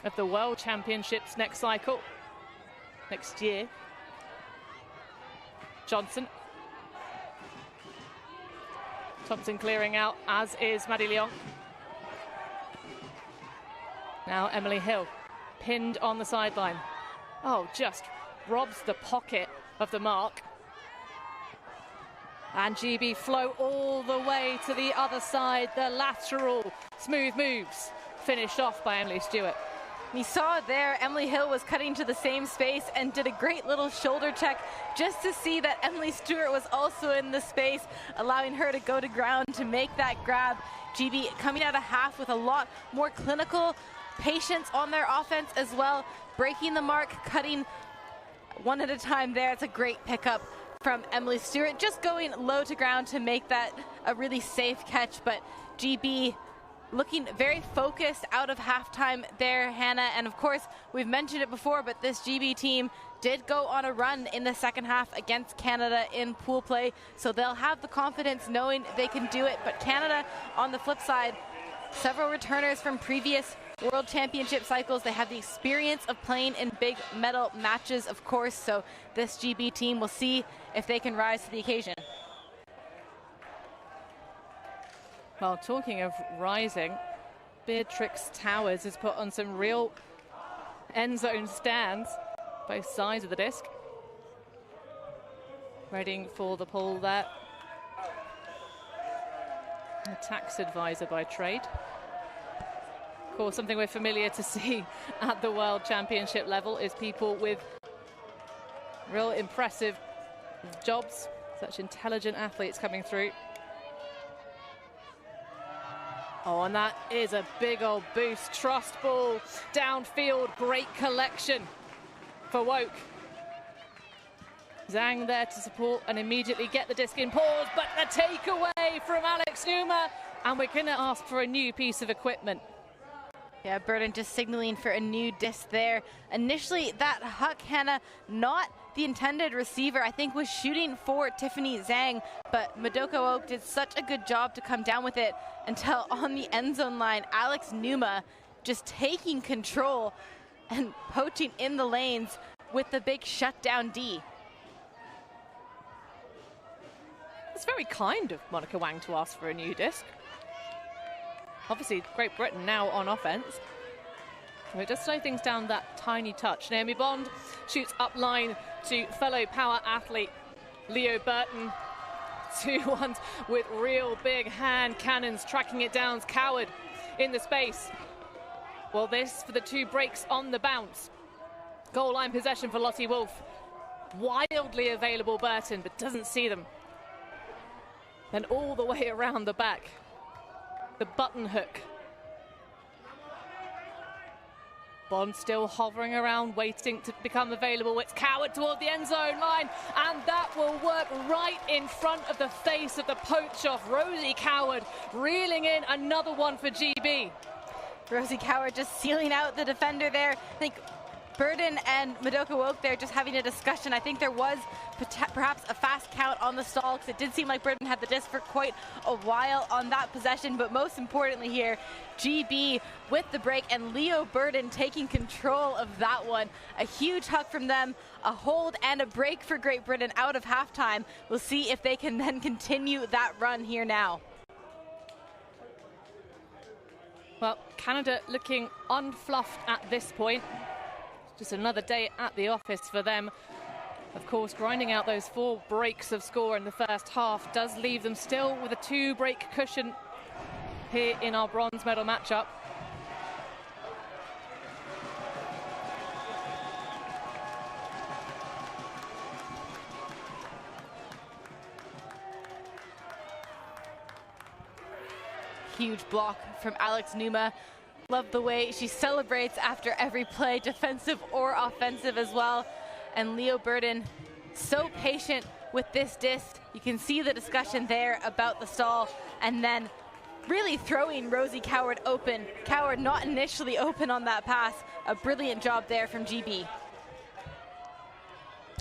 of the World Championships next cycle, next year. Johnson. Thompson clearing out, as is Maddie Leong. Now Emily Hill, pinned on the sideline. Oh, just robs the pocket of the mark. And GB flow all the way to the other side. The lateral smooth moves finished off by Emily Stewart. We saw there Emily Hill was cutting to the same space and did a great little shoulder check just to see that Emily Stewart was also in the space, allowing her to go to ground to make that grab. GB coming out of half with a lot more clinical patience on their offense as well, breaking the mark, cutting one at a time there. It's a great pickup from Emily Stewart, just going low to ground to make that a really safe catch. But GB looking very focused out of halftime there, Hannah. And of course, we've mentioned it before, but this GB team did go on a run in the second half against Canada in pool play, so they'll have the confidence knowing they can do it. But Canada, on the flip side, several returners from previous World Championship cycles. They have the experience of playing in big medal matches, of course, so this GB team will see if they can rise to the occasion. Well, talking of rising, Beatrix Towers has put on some real end zone stands, both sides of the disc. Readying for the pull there. A tax advisor by trade. Of course, something we're familiar to see at the World Championship level is people with real impressive jobs, such intelligent athletes coming through. Oh, and that is a big old boost. Trust ball downfield, great collection for Woke. Zhang there to support and immediately get the disc in pause, but the takeaway from Alex Numa, and we're going to ask for a new piece of equipment. Yeah, Burden just signaling for a new disc there. Initially, that huck, Hannah, not the intended receiver, I think was shooting for Tiffany Zhang, but Madoka Oak did such a good job to come down with it until on the end zone line, Alex Numa just taking control and poaching in the lanes with the big shutdown D. It's very kind of Monica Wang to ask for a new disc. Obviously, Great Britain now on offense. So it does slow things down that tiny touch. Naomi Bond shoots up line to fellow power athlete Leo Burton. 2-1 with real big hand cannons tracking it down. Coward in the space. Well, this for the two breaks on the bounce. Goal line possession for Lottie Wolf. Wildly available Burton, but doesn't see them. Then all the way around the back. The button hook. Bond still hovering around, waiting to become available. It's Coward toward the end zone line, and that will work right in front of the face of the poach off. Rosie Coward reeling in another one for GB. Rosie Coward just sealing out the defender there. I think Burden and Madoka Woke there just having a discussion. I think there was perhaps a fast count on the stall because it did seem like Burden had the disc for quite a while on that possession. But most importantly here, GB with the break and Leo Burden taking control of that one. A huge hug from them, a hold and a break for Great Britain out of halftime. We'll see if they can then continue that run here now. Well, Canada looking unfluffed at this point. Just another day at the office for them. Of course, grinding out those 4 breaks of score in the first half does leave them still with a 2-break cushion here in our bronze medal matchup. Huge block from Alex Numa. Love the way she celebrates after every play, defensive or offensive as well. And Leo Burden, so patient with this disc. You can see the discussion there about the stall, and then really throwing Rosie Coward open. Coward not initially open on that pass. A brilliant job there from GB.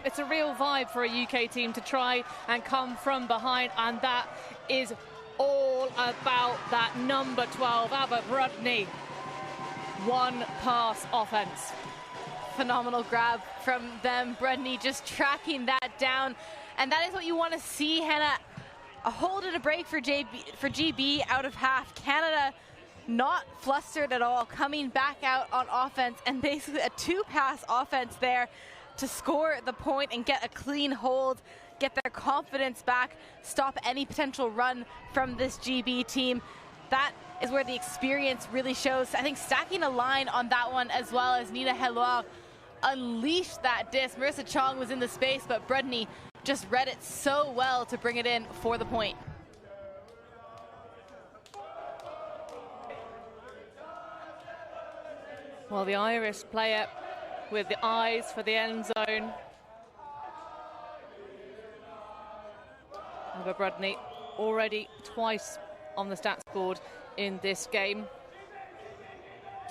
It's a real vibe for a UK team to try and come from behind, and that is all about that number 12, Abba Brudney. 1 pass offense. Phenomenal grab from them. Brudney just tracking that down. And that is what you want to see, Hannah. A hold and a break for GB out of half. Canada not flustered at all, coming back out on offense, and basically a 2-pass offense there to score the point and get a clean hold, get their confidence back, stop any potential run from this GB team. That is where the experience really shows. I think stacking a line on that one, as well as Nina Helois unleashed that disc. Marissa Chong was in the space, but Brudney just read it so well to bring it in for the point. Well, the Irish player with the eyes for the end zone. Abba Brudney already twice on the stats board in this game.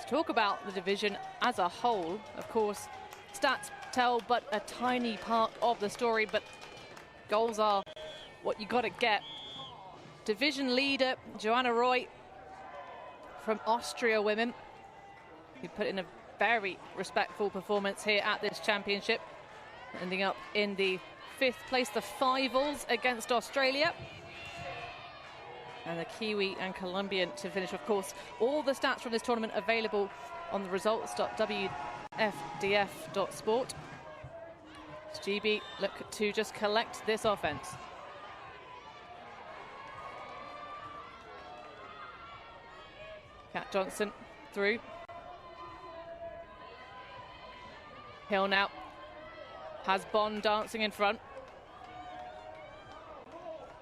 To talk about the division as a whole, of course, stats tell but a tiny part of the story, but goals are what you got to get. Division leader Joanna Roy from Austria Women, who put in a very respectful performance here at this championship, ending up in the 5th place, the Fivals against Australia. And the Kiwi and Colombian to finish. Of course, all the stats from this tournament available on the results.wfdf.sport. GB look to just collect this offense. Kat Johnson through. Hill now has Bond dancing in front.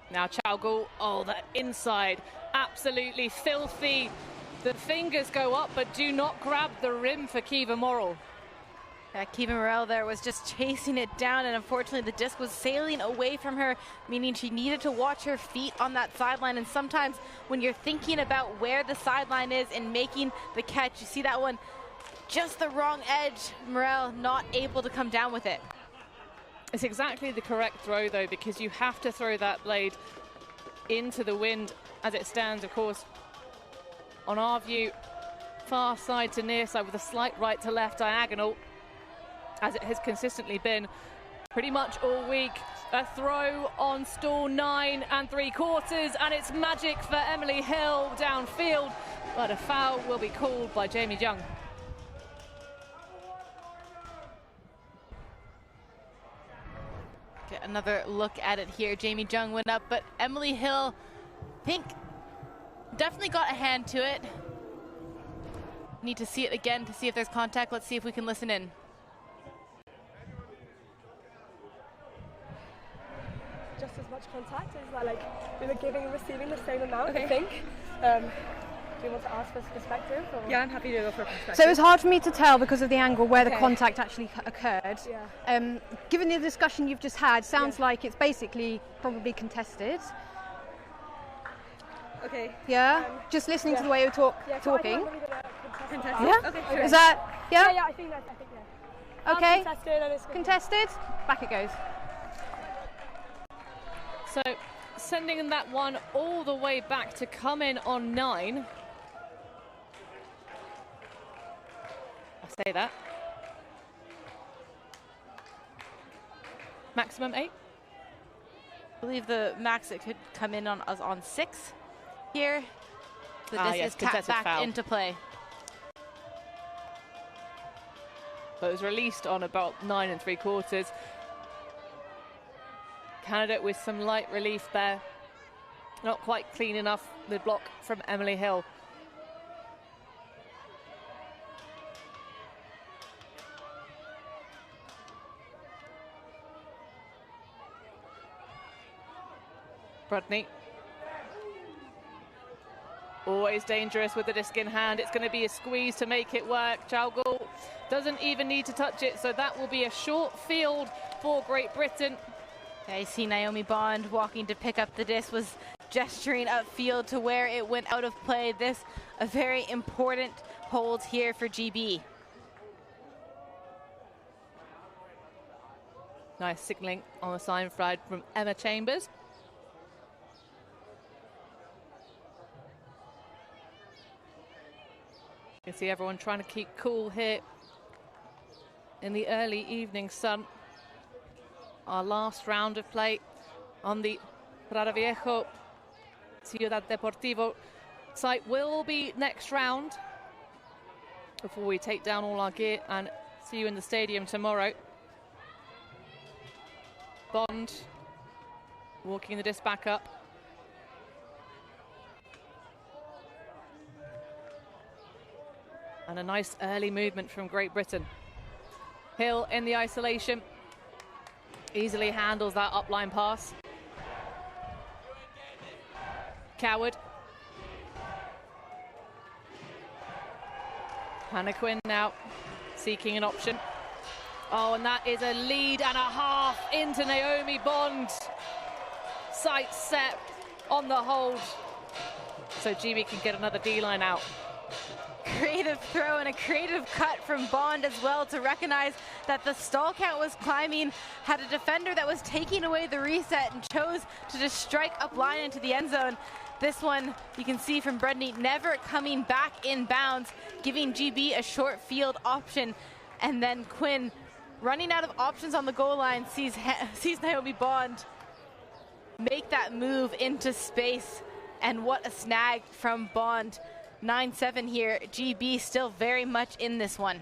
Now Chaugul, oh, that inside, absolutely filthy. The fingers go up, but do not grab the rim for Kiva Morrell. Kiva Morrell there was just chasing it down, and unfortunately the disc was sailing away from her, meaning she needed to watch her feet on that sideline. And sometimes when you're thinking about where the sideline is and making the catch, you see that one just the wrong edge. Morrell not able to come down with it. It's exactly the correct throw, though, because you have to throw that blade into the wind as it stands, of course. On our view, far side to near side with a slight right to left diagonal, as it has consistently been pretty much all week. A throw on stall 9 3/4, and it's magic for Emily Hill downfield, but a foul will be called by Jamie Jung. Get another look at it here. Jamie Jung went up, but Emily Hill, I think, definitely got a hand to it. Need to see it again to see if there's contact. Let's see if we can listen in. Just as much contact as like we were giving and receiving the same amount, I think. Do you want to ask for perspective? Or? Yeah, I'm happy to go for perspective. So it was hard for me to tell because of the angle where the contact actually occurred. Yeah. Given the discussion you've just had, sounds like it's basically probably contested. Okay. Yeah. Just listening to the way you're talking. Contested? Yeah. Okay. Sure. Is that? Yeah. Yeah. I think Okay. Contested. Contested. Back it goes. So sending that one all the way back to come in on 9. I say that. Maximum 8. I believe the max it could come in on 6 here. So this yes, is tapped back foul. into play. But it was released on about 9 3/4. Canada with some light relief there. Not quite clean enough, the block from Emily Hill. Brudney. Always dangerous with the disc in hand. It's going to be a squeeze to make it work. Chaugul doesn't even need to touch it, so that will be a short field for Great Britain. I see Naomi Bond walking to pick up the disc, was gesturing upfield to where it went out of play. This a very important hold here for GB. Nice signalling on the sign side from Emma Chambers. You can see everyone trying to keep cool here in the early evening sun. Our last round of play on the Prado Viejo Ciudad Deportivo site will be next round before we take down all our gear and see you in the stadium tomorrow. Bond walking the disc back up. And a nice early movement from Great Britain. Hill in the isolation. Easily handles that upline pass. Coward. Hannah Quinn now seeking an option. Oh, and that is a lead and a half into Naomi Bond. Sight set on the hold. So GB can get another D-line out. Creative throw and a creative cut from Bond as well to recognize that the stall count was climbing, had a defender that was taking away the reset and chose to just strike up line into the end zone. This one you can see from Brudney never coming back in bounds, giving GB a short field option, and then Quinn running out of options on the goal line sees Naomi Bond make that move into space, and what a snag from Bond. 9-7 here. GB still very much in this one.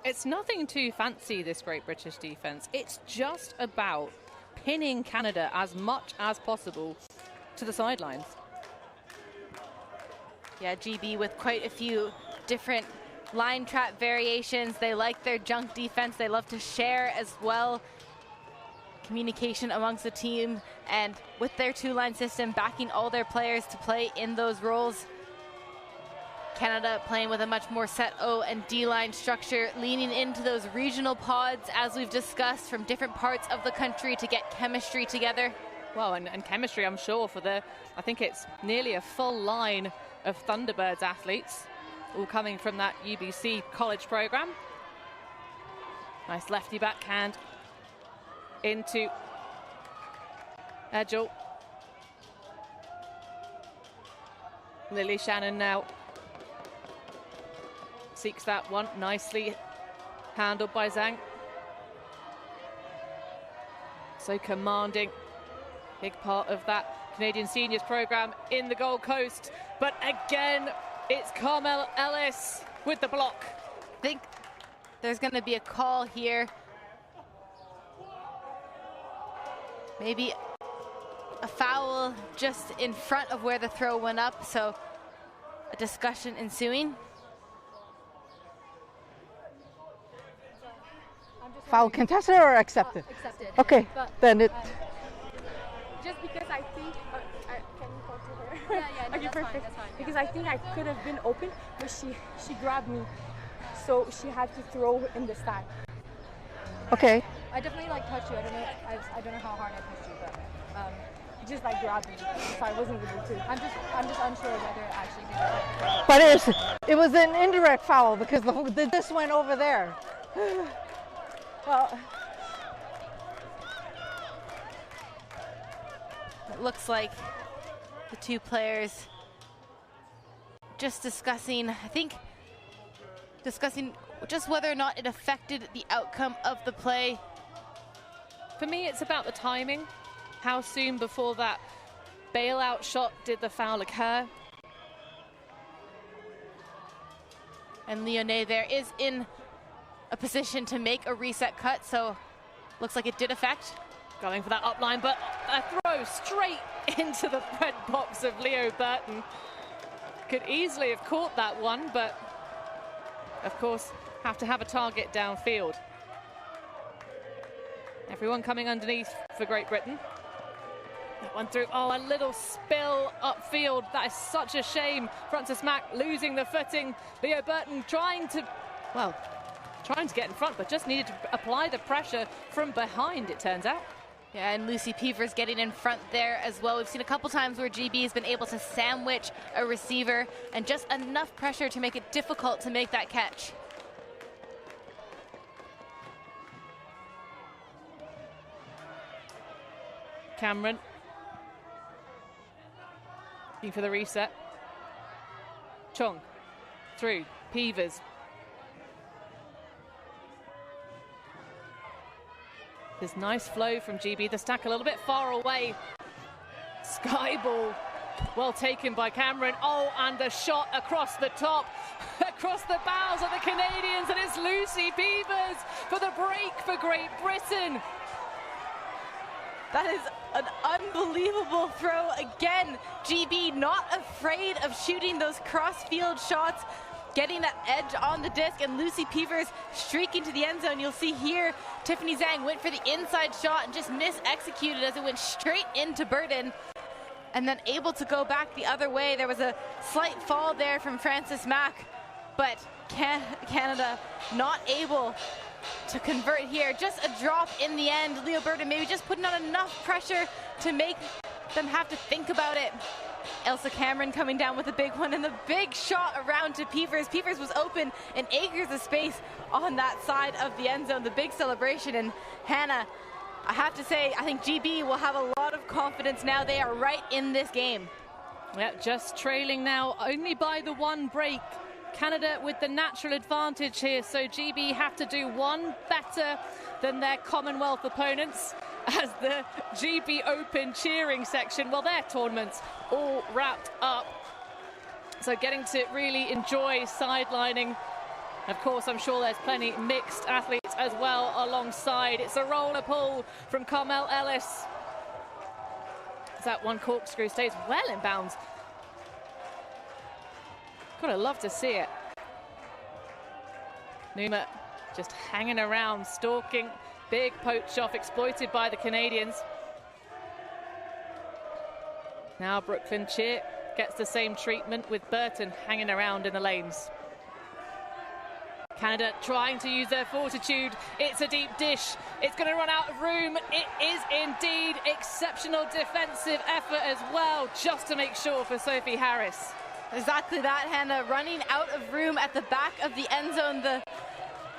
It's nothing too fancy, this Great British defense. It's just about pinning Canada as much as possible to the sidelines. Yeah, GB with quite a few different line trap variations. They like their junk defense. They love to share as well. Communication amongst the team, and with their two-line system backing all their players to play in those roles. Canada playing with a much more set O and D-line structure, leaning into those regional pods as we've discussed from different parts of the country to get chemistry together. Well, and chemistry, I'm sure, for I think it's nearly a full line of Thunderbirds athletes, all coming from that UBC college program. Nice lefty backhand into Edgell. Lily Shannon now seeks that one, nicely handled by Zhang. So commanding, big part of that Canadian Seniors program in the Gold Coast. But again, it's Carmel Ellis with the block. I think there's going to be a call here. Maybe a foul just in front of where the throw went up, so a discussion ensuing. Foul contested or accepted? Accepted. Okay, But, then it. just because I think, can you talk to her? Yeah, no, Okay, that's perfect. fine, that's fine, yeah. Because I think I could have been open, but she grabbed me, so she had to throw in the stand. Okay. I definitely touched you. I don't know how hard I touched you, but He just like grabbed me, so I wasn't able to. I'm just unsure whether it actually did it. But it was an indirect foul because this went over there. Well, it looks like the two players just discussing just whether or not it affected the outcome of the play. For me, it's about the timing. How soon before that bailout shot did the foul occur? And Lyonnais there is in a position to make a reset cut, so looks like it did affect. Going for that up line, but a throw straight into the red box of Leo Burton. Could easily have caught that one, but of course have to have a target downfield. Everyone coming underneath for Great Britain. That one through, oh, a little spill upfield. That is such a shame. Francis Mack losing the footing. Leo Burton trying to get in front, but just needed to apply the pressure from behind, it turns out. Yeah, and Lucy Peevers getting in front there as well. We've seen a couple times where GB has been able to sandwich a receiver and just enough pressure to make it difficult to make that catch. Cameron looking for the reset. Chong through Peevers. This nice flow from GB. The stack a little bit far away. Sky ball well taken by Cameron. Oh, and the shot across the top, across the bows of the Canadians, and it's Lucy Peevers for the break for Great Britain. That is an unbelievable throw again. GB not afraid of shooting those cross-field shots, getting that edge on the disc, and Lucy Peevers streaking to the end zone. You'll see here, Tiffany Zhang went for the inside shot and just mis-executed as it went straight into Burton, and then able to go back the other way. There was a slight fall there from Francis Mack, but Canada not able to convert here. Just a drop in the end. Leo Burton maybe just putting on enough pressure to make them have to think about it. Elsa Cameron coming down with a big one, and the big shot around to Peevers. Peevers was open and acres of space on that side of the end zone. The big celebration, and Hannah, I have to say, I think GB will have a lot of confidence now. They are right in this game. Yeah, just trailing now only by the one break. Canada with the natural advantage here, so GB have to do one better than their Commonwealth opponents, as the GB Open cheering section, well, their tournament's all wrapped up. So getting to really enjoy sidelining. Of course, I'm sure there's plenty mixed athletes as well alongside. It's a roller pull from Carmel Ellis. That one corkscrew stays well in bounds. Gotta love to see it. Numa just hanging around, stalking. Big poach off exploited by the Canadians. Now Brooklyn Cheer gets the same treatment with Burton hanging around in the lanes. Canada trying to use their fortitude. It's a deep dish. It's going to run out of room. It is indeed exceptional defensive effort as well, just to make sure for Sophie Harris. Exactly that, Hannah. Running out of room at the back of the end zone. The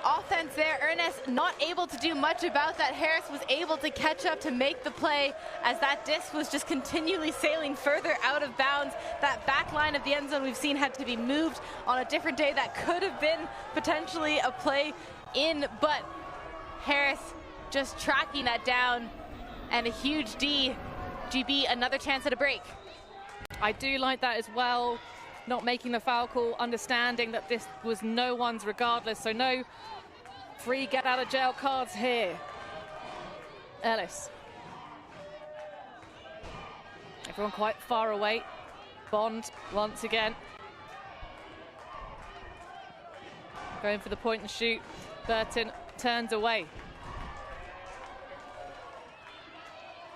offense there, Ernest not able to do much about that. Harris was able to catch up to make the play as that disc was just continually sailing further out of bounds. That back line of the end zone we've seen had to be moved on a different day. That could have been potentially a play in, but Harris just tracking that down, and a huge D. GB another chance at a break. I do like that as well, not making the foul call, understanding that this was no one's regardless, so no free get out of jail cards here. Ellis. Everyone quite far away. Bond once again. Going for the point and shoot. Burton turns away.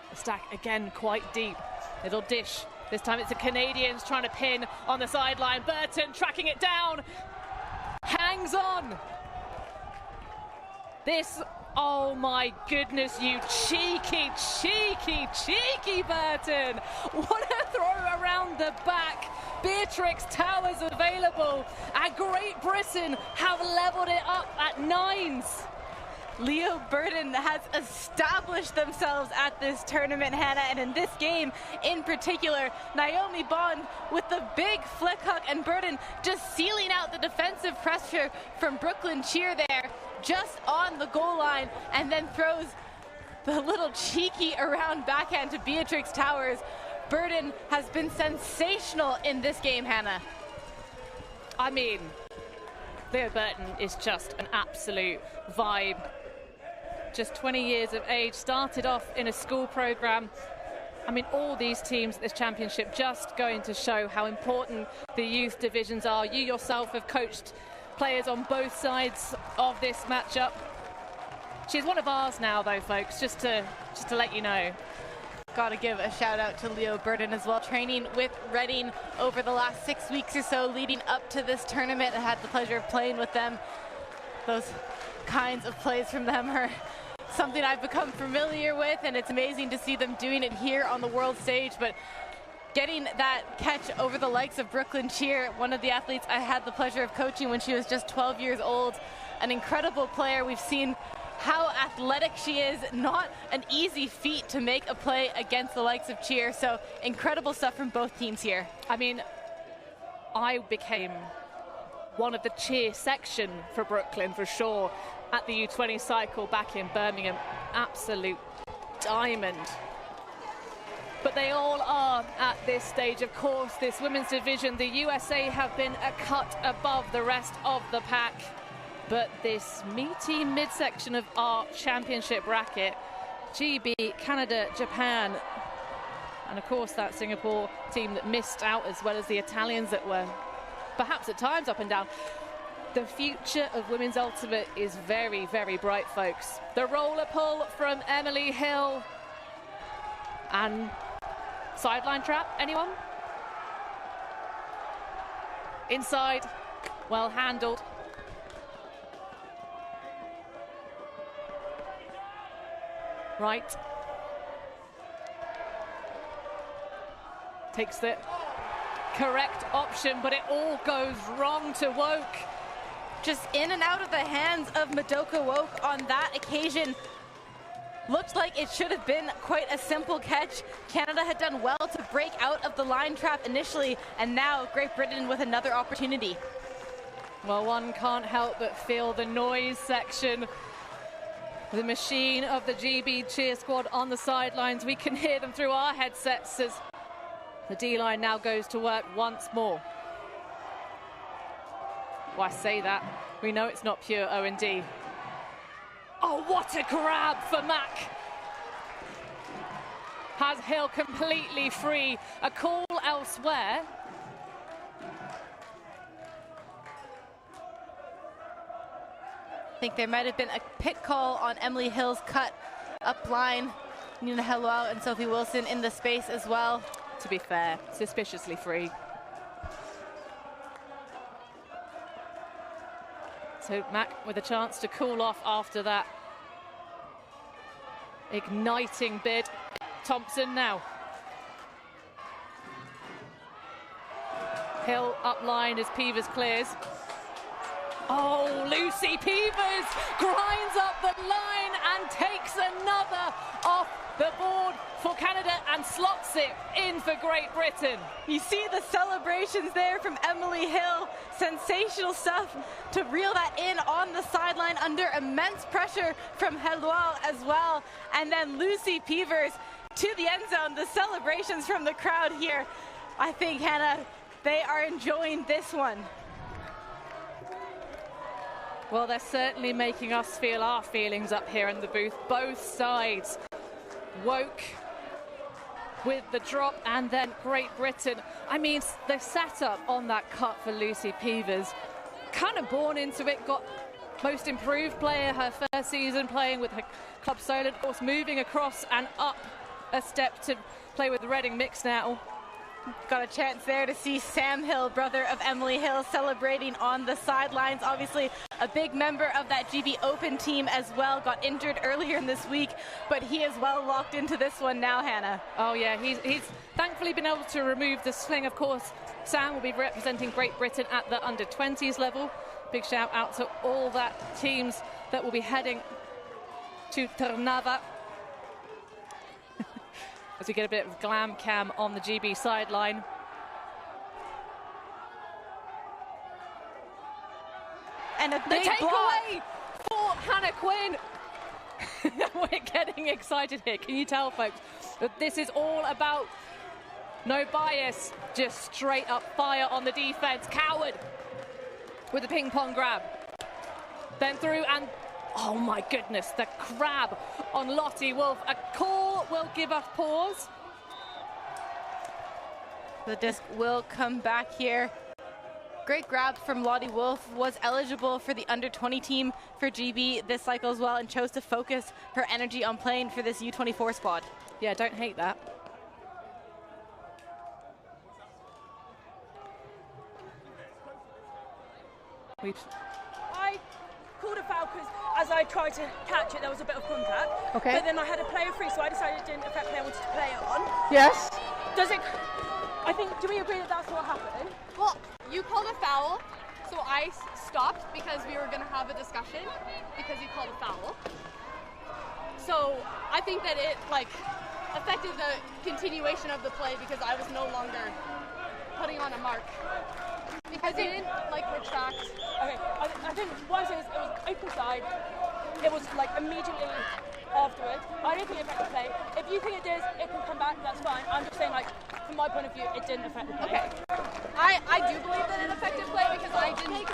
The stack again quite deep. Little dish. This time it's the Canadians trying to pin on the sideline. Burton tracking it down. Hangs on. This, oh my goodness, you cheeky, cheeky, cheeky Burton. What a throw around the back. Beatrix Towers available, and Great Britain have leveled it up at nines. Leo Burton has established themselves at this tournament, Hannah, and in this game in particular, Naomi Bond with the big flick hook, and Burton just sealing out the defensive pressure from Brooklyn Cheer there, just on the goal line, and then throws the little cheeky around backhand to Beatrix Towers. Burton has been sensational in this game, Hannah. I mean, Leo Burton is just an absolute vibe. Just 20 years of age, started off in a school program. I mean, all these teams at this championship just going to show how important the youth divisions are. You yourself have coached players on both sides of this matchup. She's one of ours now, though, folks, just to let you know. Got to give a shout out to Leo Burton as well, training with Reading over the last 6 weeks or so leading up to this tournament. I had the pleasure of playing with them. Those kinds of plays from them are something I've become familiar with, and it's amazing to see them doing it here on the world stage. But getting that catch over the likes of Brooklyn Cheer, one of the athletes I had the pleasure of coaching when she was just 12 years old, an incredible player. We've seen how athletic she is, not an easy feat to make a play against the likes of Cheer. So incredible stuff from both teams here. I mean, I became one of the cheer section for Brooklyn for sure at the U20 cycle back in Birmingham. Absolute diamond. But they all are at this stage. Of course, this women's division, the USA have been a cut above the rest of the pack. But this meaty midsection of our championship bracket, GB, Canada, Japan, and of course that Singapore team that missed out, as well as the Italians that were perhaps at times up and down. The future of women's ultimate is very, very bright, folks. The roller pull from Emily Hill. And sideline trap, anyone? Inside, well handled. Right. Takes the correct option, but it all goes wrong to Woke. Just in and out of the hands of Madoka Woke on that occasion. Looked like it should have been quite a simple catch. Canada had done well to break out of the line trap initially, and now Great Britain with another opportunity. Well, one can't help but feel the noise section. The machine of the GB cheer squad on the sidelines. We can hear them through our headsets as the D-line now goes to work once more. Why say that? We know it's not pure O&D. Oh, what a grab for Mack. Has Hill completely free. A call elsewhere. I think there might have been a pit call on Emily Hill's cut up line. Nina Helwell and Sophie Wilson in the space as well. To be fair, suspiciously free. So Mack with a chance to cool off after that igniting bid. Thompson now. Hill up line as Peevers clears. Oh, Lucy Peevers grinds up the line and takes another off the board for Canada and slots it in for Great Britain. You see the celebrations there from Emily Hill. Sensational stuff to reel that in on the sideline under immense pressure from Helwell as well. And then Lucy Peevers to the end zone. The celebrations from the crowd here. I think, Hannah, they are enjoying this one. Well, they're certainly making us feel our feelings up here in the booth. Both sides. Woke with the drop, and then Great Britain. I mean, the setup on that cut for Lucy Peevers, kind of born into it, got most improved player her first season playing with her club Solent, of course moving across and up a step to play with Reading Mix now. Got a chance there to see Sam Hill, brother of Emily Hill, celebrating on the sidelines. Obviously a big member of that GB Open team as well. Got injured earlier in this week, but he is well locked into this one now, Hannah. Oh yeah, he's thankfully been able to remove the sling. Of course, Sam will be representing Great Britain at the under-20s level. Big shout out to all that teams that will be heading to Trnava. As we get a bit of glam cam on the GB sideline. And a big takeaway for Hannah Quinn. We're getting excited here. Can you tell, folks, that this is all about no bias, just straight up fire on the defense. Coward with the ping pong grab. Then through and, oh my goodness, the crab on Lottie Wolf. A call will give us pause. The disc will come back here. Great grab from Lottie Wolf, was eligible for the under-20 team for GB this cycle as well, and chose to focus her energy on playing for this U24 squad. Yeah, don't hate that. I called a foul because as I tried to catch it, there was a bit of contact. Okay. But then I had a player free, so I decided it didn't affect me. I wanted to play it on. Yes. Does it? I think. Do we agree that that's what happened? Well, you called a foul, so I stopped because we were going to have a discussion because you called a foul. So I think that it affected the continuation of the play because I was no longer putting on a mark. Because it didn't retract. Okay, I think one thing is it was open side. It was immediately afterwards. I don't think it affected the play. If you think it does, it can come back. That's fine. I'm just saying, from my point of view, it didn't affect the play. Okay. I do believe that it affected play because I didn't.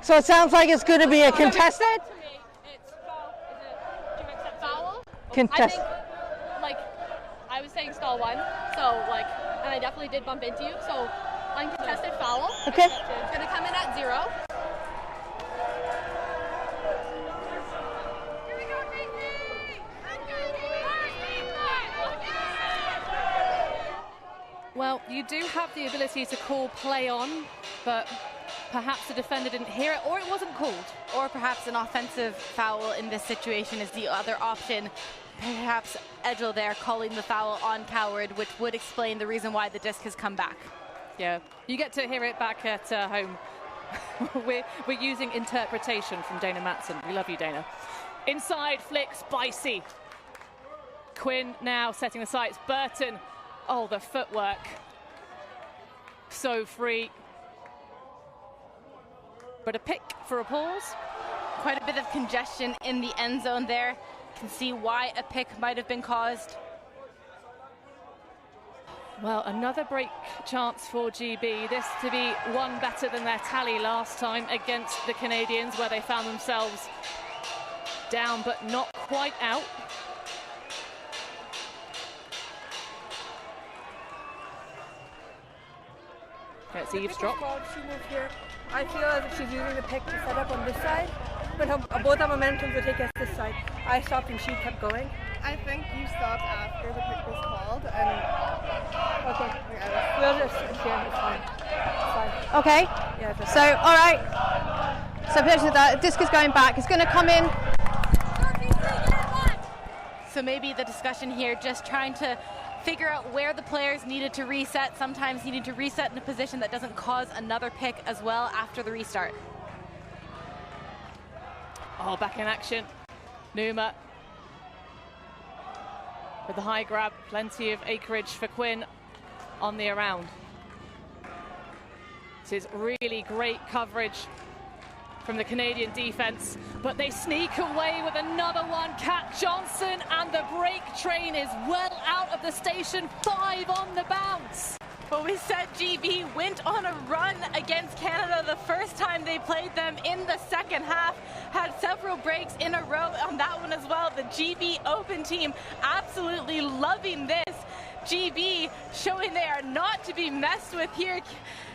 So it sounds like it's going to be a contested? To me, it's foul. Do you accept Foul? Contest. I think, I was saying stall one, so and I definitely did bump into you, so uncontested foul. Okay. It's going to come in at 0. Well, you do have the ability to call play on, but perhaps the defender didn't hear it, or it wasn't called. Or perhaps an offensive foul in this situation is the other option. Perhaps Edgell there calling the foul on Coward, which would explain the reason why the disc has come back. Yeah, you get to hear it back at home. We're using interpretation from Dana Matson. We love you, Dana. Inside flick, spicy. Quinn now setting the sights. Burton, oh, the footwork. So free. But a pick for a pause. Quite a bit of congestion in the end zone there. Can see why a pick might have been caused. Well, another break chance for GB. This to be one better than their tally last time against the Canadians, where they found themselves down but not quite out. Let's eavesdrop. She moved here. I feel as if she's using the pick to set up on this side, but both our momentums would take us this side. I stopped and she kept going. I think you stopped after the pick was called, and Okay. We'll just sit here. It's fine. It's fine. Okay. Yeah. Just So, all right. So, position of that disc is going back. It's going to come in. So maybe the discussion here just trying to figure out where the players needed to reset, sometimes needing to reset in a position that doesn't cause another pick as well after the restart. Oh, back in action. Numa with the high grab. Plenty of acreage for Quinn on the around. This is really great coverage from the Canadian defense, but they sneak away with another one. Kat Johnson, and the break train is well out of the station. 5 on the bounce. Well, we said GB went on a run against Canada the first time they played them in the second half. Had several breaks in a row on that one as well. The GB Open team absolutely loving this. GB showing they are not to be messed with here.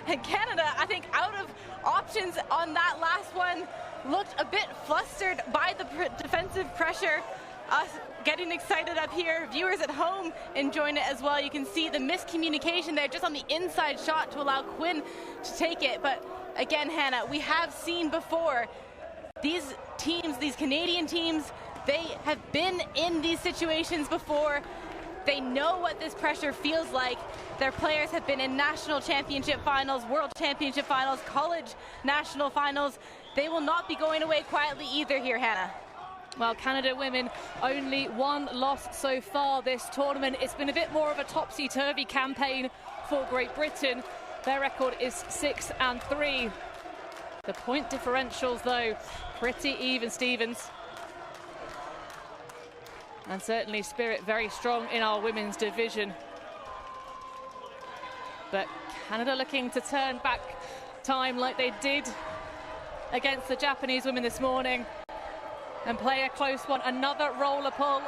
And Canada, I think, out of options on that last one, looked a bit flustered by the defensive pressure. us getting excited up here, viewers at home enjoying it as well. You can see the miscommunication there just on the inside shot to allow Quinn to take it. But again, Hannah, we have seen before these teams, these Canadian teams, they have been in these situations before. They know what this pressure feels like. Their players have been in national championship finals, world championship finals, college national finals. They will not be going away quietly either here, Hannah. Well, Canada women only one loss so far this tournament. It's been a bit more of a topsy-turvy campaign for Great Britain. Their record is 6-3. The point differentials, though, pretty even, Stevens. And certainly spirit very strong in our women's division. But Canada looking to turn back time like they did against the Japanese women this morning and play a close one. Another roller pull.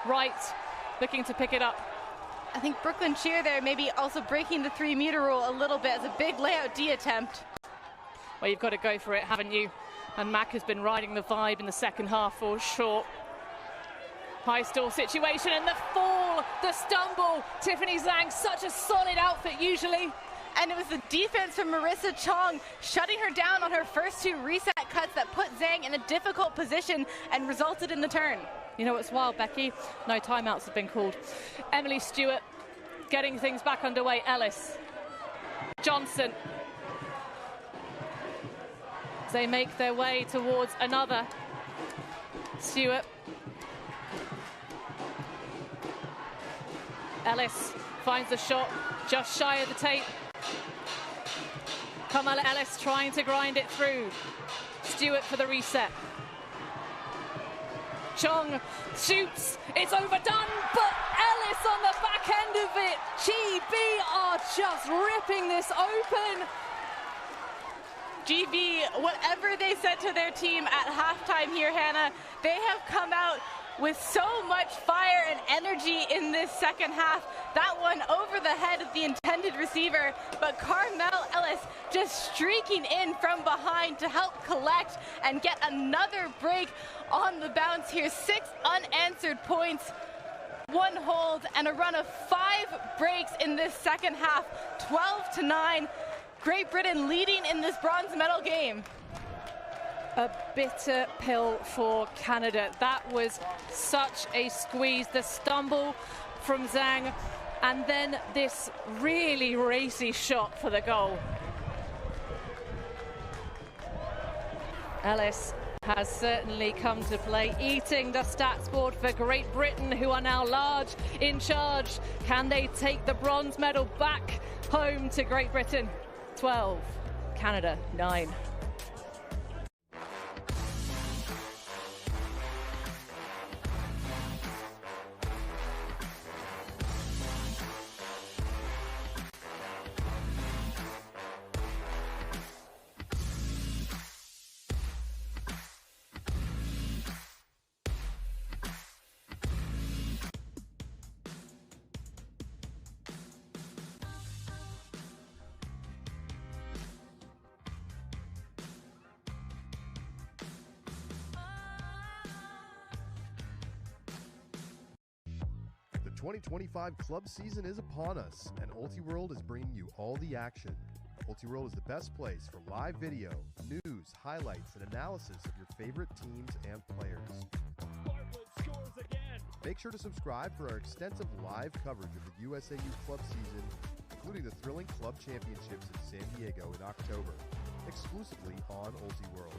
Right, looking to pick it up. I think Brooklyn Shear there maybe also breaking the 3-meter rule a little bit as a big layout D attempt. Well, you've got to go for it, haven't you? And Mack has been riding the vibe in the second half for sure. High stall situation and the fall, the stumble. Tiffany Zhang, such a solid outfit usually. And it was the defense from Marissa Chong shutting her down on her first 2 reset cuts that put Zhang in a difficult position and resulted in the turn. You know what's wild, Becky? No timeouts have been called. Emily Stewart getting things back underway. Ellis. Johnson. They make their way towards another. Stewart. Ellis finds the shot just shy of the tape. Kamala Ellis trying to grind it through. Stewart for the reset. Chong shoots, it's overdone, but Ellis on the back end of it. GB are just ripping this open. GB, whatever they said to their team at halftime here, Hannah, they have come out with so much fire and energy in this second half. That one over the head of the intended receiver, but Carmel Ellis just streaking in from behind to help collect and get another break on the bounce here. 6 unanswered points, 1 hold, and a run of 5 breaks in this second half, 12-9. Great Britain leading in this bronze medal game. A bitter pill for Canada. That was such a squeeze. The stumble from Zhang, and then this really racy shot for the goal. Ellis has certainly come to play, eating the stats board for Great Britain, who are now large in charge. Can they take the bronze medal back home to Great Britain? 12, Canada 9. The 2025 club season is upon us, and Ultiworld is bringing you all the action. Ultiworld is the best place for live video, news, highlights, and analysis of your favorite teams and players. Make sure to subscribe for our extensive live coverage of the USAU club season, including the thrilling club championships in San Diego in October, exclusively on Ultiworld.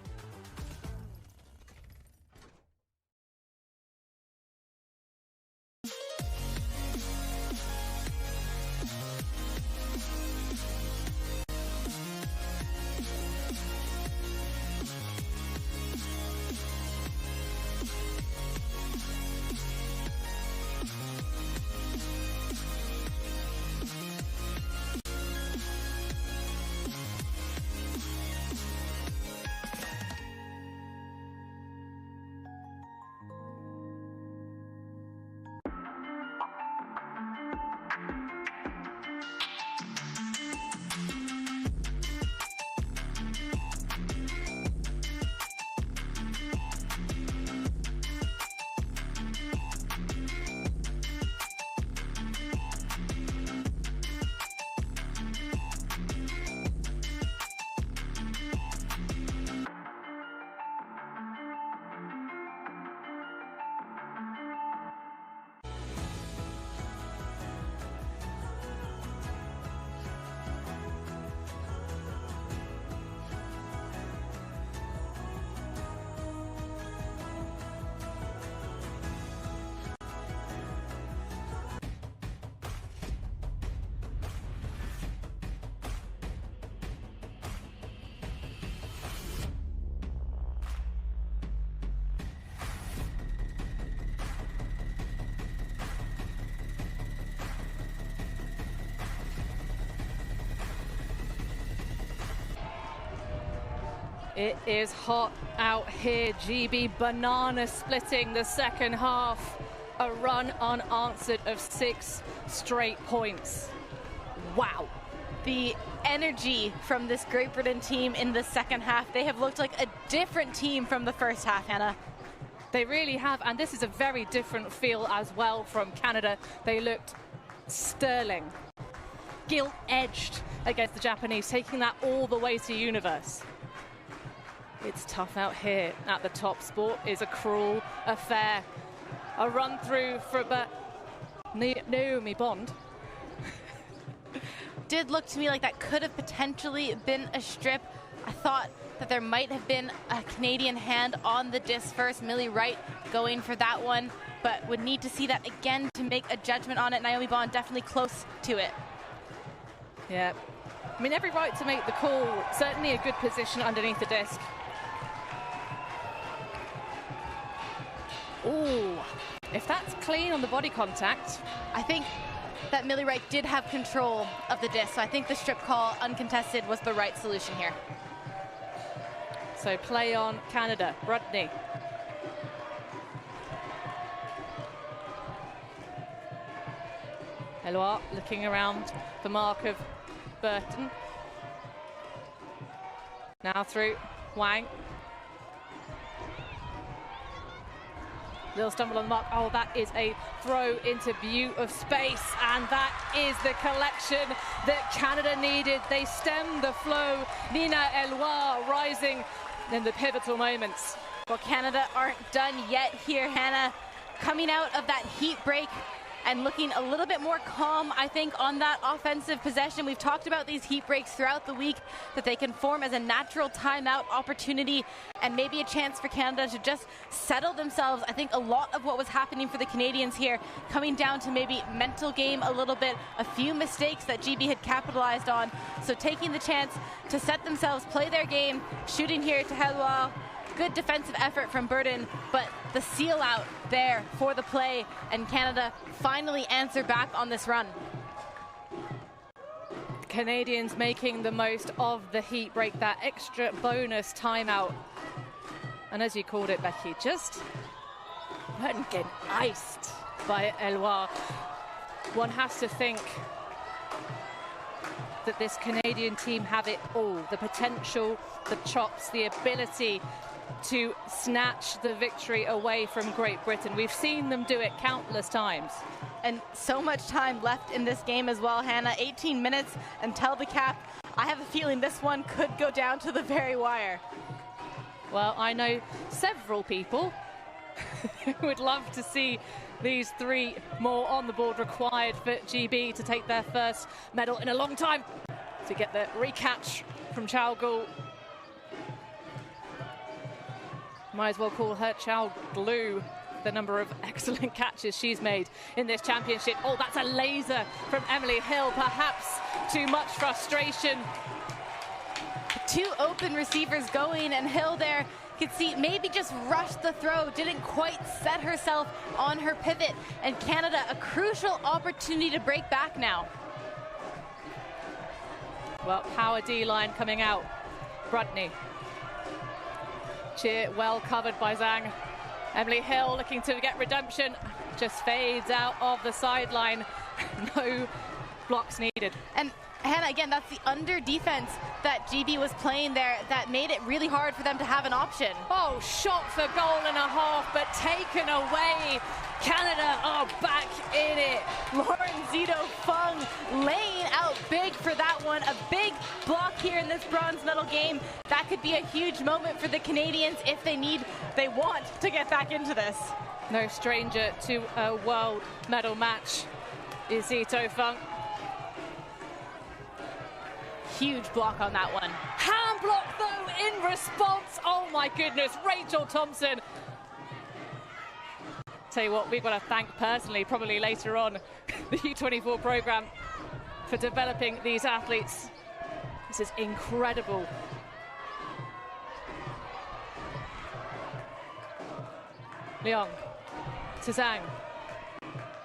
It is hot out here. GB banana splitting the second half. A run unanswered of 6 straight points. Wow. The energy from this Great Britain team in the second half, they have looked like a different team from the first half, Hannah. They really have, and this is a very different feel as well from Canada. They looked sterling, gilt-edged against the Japanese, taking that all the way to Universe. It's tough out here at the top. Sport is a cruel affair. A run through for Naomi Bond. Did look to me like that could have potentially been a strip. I thought that there might have been a Canadian hand on the disc first. Millie Wright going for that one, but would need to see that again to make a judgment on it. Naomi Bond definitely close to it. Yeah, I mean, every right to make the call. Certainly a good position underneath the disc. Ooh, if that's clean on the body contact. I think that Millie Wright did have control of the disc, so I think the strip call uncontested was the right solution here. So play on Canada. Brudney. Eloire looking around the mark of Burton. Now through Wang. Little stumble on the mark. Oh, that is a throw into view of space, and that is the collection that Canada needed. They stemmed the flow. Nina Eloire rising in the pivotal moments. Well, Canada aren't done yet here, Hannah. Coming out of that heat break and looking a little bit more calm, I think, on that offensive possession. We've talked about these heat breaks throughout the week, that they can form as a natural timeout opportunity and maybe a chance for Canada to just settle themselves. I think a lot of what was happening for the Canadians here, coming down to maybe mental game a little bit, a few mistakes that GB had capitalized on. So taking the chance to set themselves, play their game, shooting here to Helwa. Good defensive effort from Burden, but the seal out there for the play, and Canada finally answer back on this run. Canadians making the most of the heat break, that extra bonus timeout. And as you called it, Becky, just weren't getting iced by Eloire. One has to think that this Canadian team have it all. The potential, the chops, the ability to snatch the victory away from Great Britain. We've seen them do it countless times. And so much time left in this game as well, Hannah. 18 minutes until the cap. I have a feeling this one could go down to the very wire. Well, I know several people who would love to see these 3 more on the board required for GB to take their first medal in a long time. To get the recatch from Chao Gu. Might as well call her Chao Glue, the number of excellent catches she's made in this championship. Oh, that's a laser from Emily Hill, perhaps too much frustration. 2 open receivers going, and Hill there could see maybe just rushed the throw, didn't quite set herself on her pivot, and Canada a crucial opportunity to break back now. Well, power D-line coming out. Brudney. Cheer well covered by Zhang. Emily Hill looking to get redemption. Just fades out of the sideline. No blocks needed. And Hannah, again, that's the under defense that GB was playing there that made it really hard for them to have an option. Oh, shot for goal and a half, but taken away. Canada are back in it. Lauren Zito Fung laying out big for that one. A big block here in this bronze medal game. That could be a huge moment for the Canadians if they want to get back into this. No stranger to a world medal match is Zito Fung. Huge block on that one. Hand block though in response. Oh my goodness, Rachel Thompson. Tell you what, we've got to thank personally, probably later on, the U24 program for developing these athletes. This is incredible. Leong to Zhang.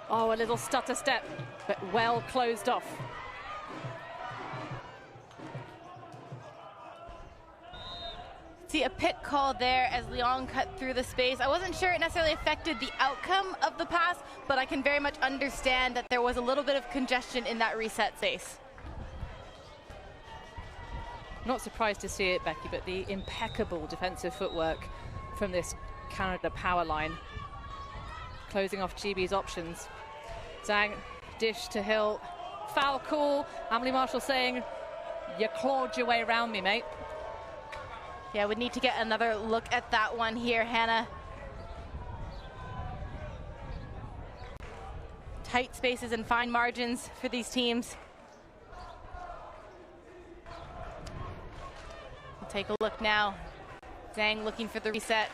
Oh, a little stutter step, but well closed off. See a pit call there as Leon cut through the space. I wasn't sure it necessarily affected the outcome of the pass, but I can very much understand that there was a little bit of congestion in that reset space. Not surprised to see it, Becky, but the impeccable defensive footwork from this Canada power line, closing off GB's options. Zhang, dish to Hill, foul call. Emily Marshall saying, you clawed your way around me, mate. Yeah, we need to get another look at that one here, Hannah. Tight spaces and fine margins for these teams. We'll take a look now. Zhang looking for the reset.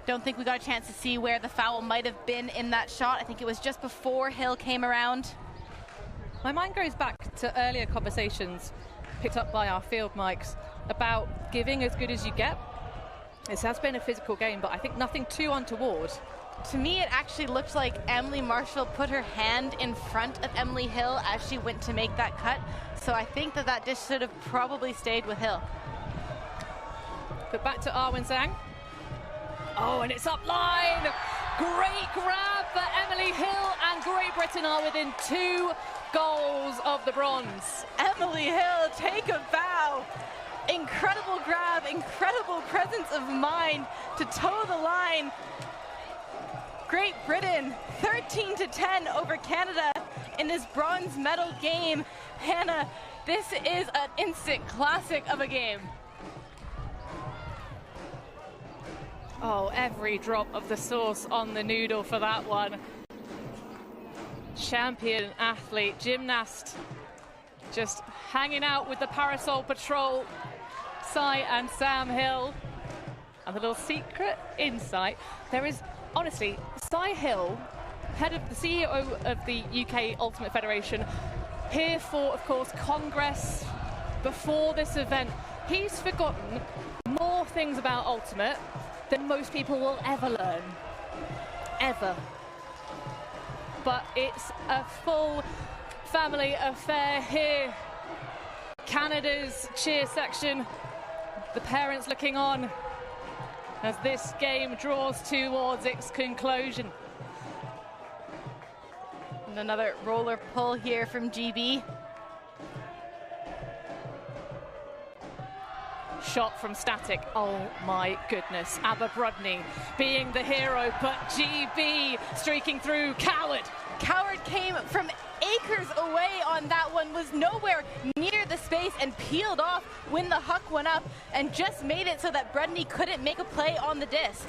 Don't think we got a chance to see where the foul might have been in that shot. I think it was just before Hill came around. My mind goes back to earlier conversations picked up by our field mics about giving as good as you get. This has been a physical game, but I think nothing too untoward. To me, it actually looked like Emily Marshall put her hand in front of Emily Hill as she went to make that cut. So I think that that dish should have probably stayed with Hill. But back to Arwen Zhang. Oh, and it's up line. Great grab for Emily Hill, and Great Britain are within 2 goals of the bronze. Emily Hill, take a bow. Incredible grab, incredible presence of mind to toe the line. Great Britain, 13-10 over Canada in this bronze medal game. Hannah, this is an instant classic of a game. Oh, every drop of the sauce on the noodle for that one. Champion athlete, gymnast, just hanging out with the Parasol Patrol, Sai and Sam Hill. And the little secret insight, there is, honestly, Sai Hill, head of the CEO of the UK Ultimate Federation, here for, of course, Congress before this event. He's forgotten more things about Ultimate than most people will ever learn, ever. But it's a full family affair here. Canada's cheer section, the parents looking on as this game draws towards its conclusion. And another roller pull here from GB. Shot from Static, oh my goodness. Aberbrudney being the hero, but GB streaking through. Coward. Coward came from acres away on that one, was nowhere near the space and peeled off when the huck went up and just made it so that Brudney couldn't make a play on the disc.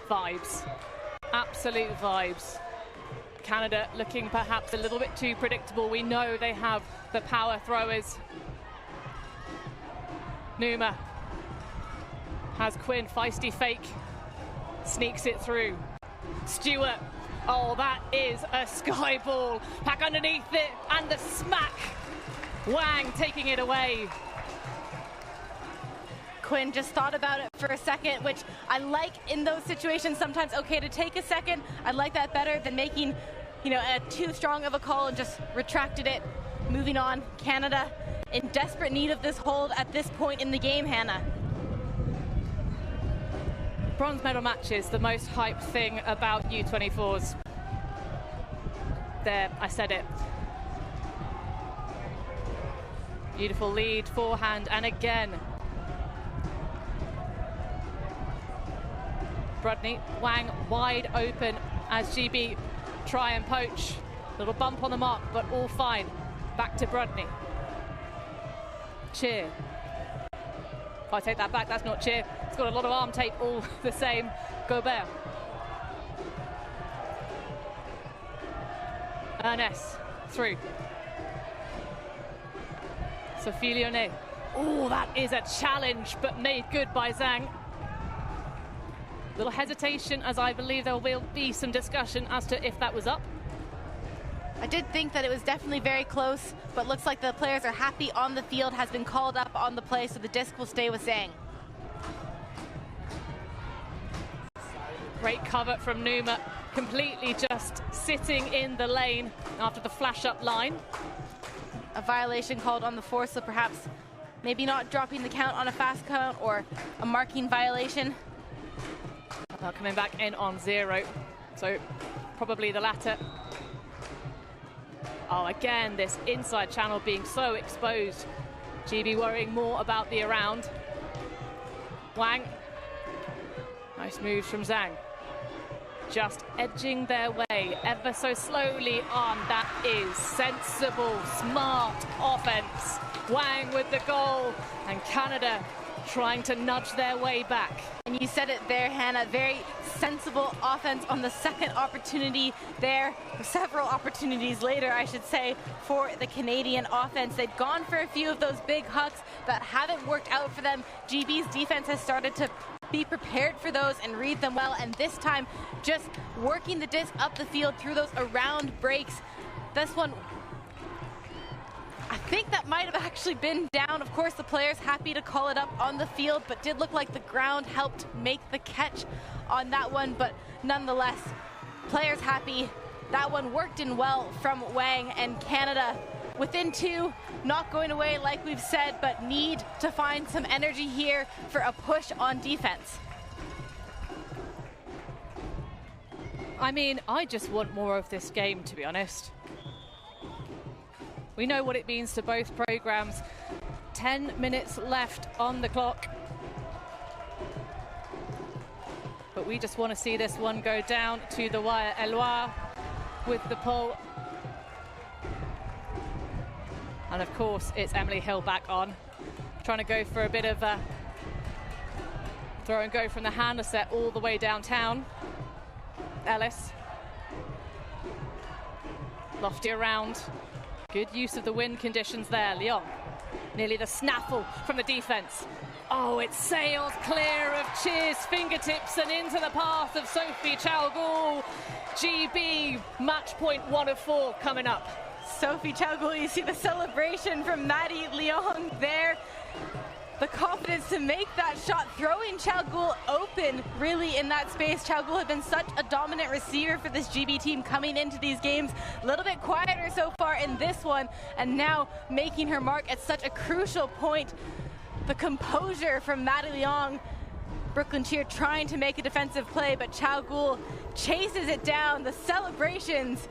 Vibes, absolute vibes. Canada looking perhaps a little bit too predictable. We know they have the power throwers. Numa has Quinn, feisty fake, sneaks it through. Stewart, oh, that is a sky ball. Back underneath it, and the smack. Wang taking it away. Quinn just thought about it for a second, which I like in those situations. Sometimes okay to take a second. I like that better than making, you know, a too strong of a call and just retracted it. Moving on, Canada in desperate need of this hold at this point in the game, Hannah. Bronze medal matches, the most hyped thing about U24s. There, I said it. Beautiful lead, forehand, and again. Brudney, Wang wide open as GB try and poach. Little bump on the mark, but all fine. Back to Brudney. Cheer. If I take that back, that's not cheer. It's got a lot of arm tape all the same. Gobert. Ernest, through. Sophie Lyonnais. Oh, that is a challenge, but made good by Zhang. Little hesitation, as I believe there will be some discussion as to if that was up. I did think that it was definitely very close, but looks like the players are happy on the field, has been called up on the play, so the disc will stay with Zhang. Great cover from Numa. completely just sitting in the lane after the flash-up line. A violation called on the fourth, so perhaps maybe not dropping the count on a fast count or a marking violation. Coming back in on 0, so probably the latter. Oh, again, this inside channel being so exposed. GB worrying more about the around. Wang. Nice moves from Zhang. Just edging their way ever so slowly on. That is sensible, smart offense. Wang with the goal, and Canada trying to nudge their way back. And you said it there, Hannah, very sensible offense on the second opportunity there, several opportunities later, I should say, for the Canadian offense. They've gone for a few of those big hucks that haven't worked out for them. GB's defense has started to be prepared for those and read them well, and this time just working the disc up the field through those around breaks. This one, I think that might have actually been down. Of course, the players happy to call it up on the field, but did look like the ground helped make the catch on that one. But nonetheless, players happy. That one worked in well from Wang, and Canada within 2, not going away like we've said, but need to find some energy here for a push on defense. I mean, I just want more of this game, to be honest. We know what it means to both programs. 10 minutes left on the clock. But we just want to see this one go down to the wire. Eloire with the pull. And of course, it's Emily Hill back on. Trying to go for a bit of a throw and go from the hander set all the way downtown. Ellis. Lofty around. Good use of the wind conditions there. Leon, nearly the snaffle from the defense. Oh, it sails clear of Cheer's fingertips and into the path of Sophie Chaougul. GB, match point 1 of 4 coming up. Sophie Chaougul, you see the celebration from Maddie Leon there. The confidence to make that shot, throwing Chaougul open really in that space. Chaougul had been such a dominant receiver for this GB team coming into these games. A little bit quieter so far in this one, and now making her mark at such a crucial point. The composure from Maddie Leon. Brooklyn Cheer trying to make a defensive play, but Chaougul chases it down. The celebrations.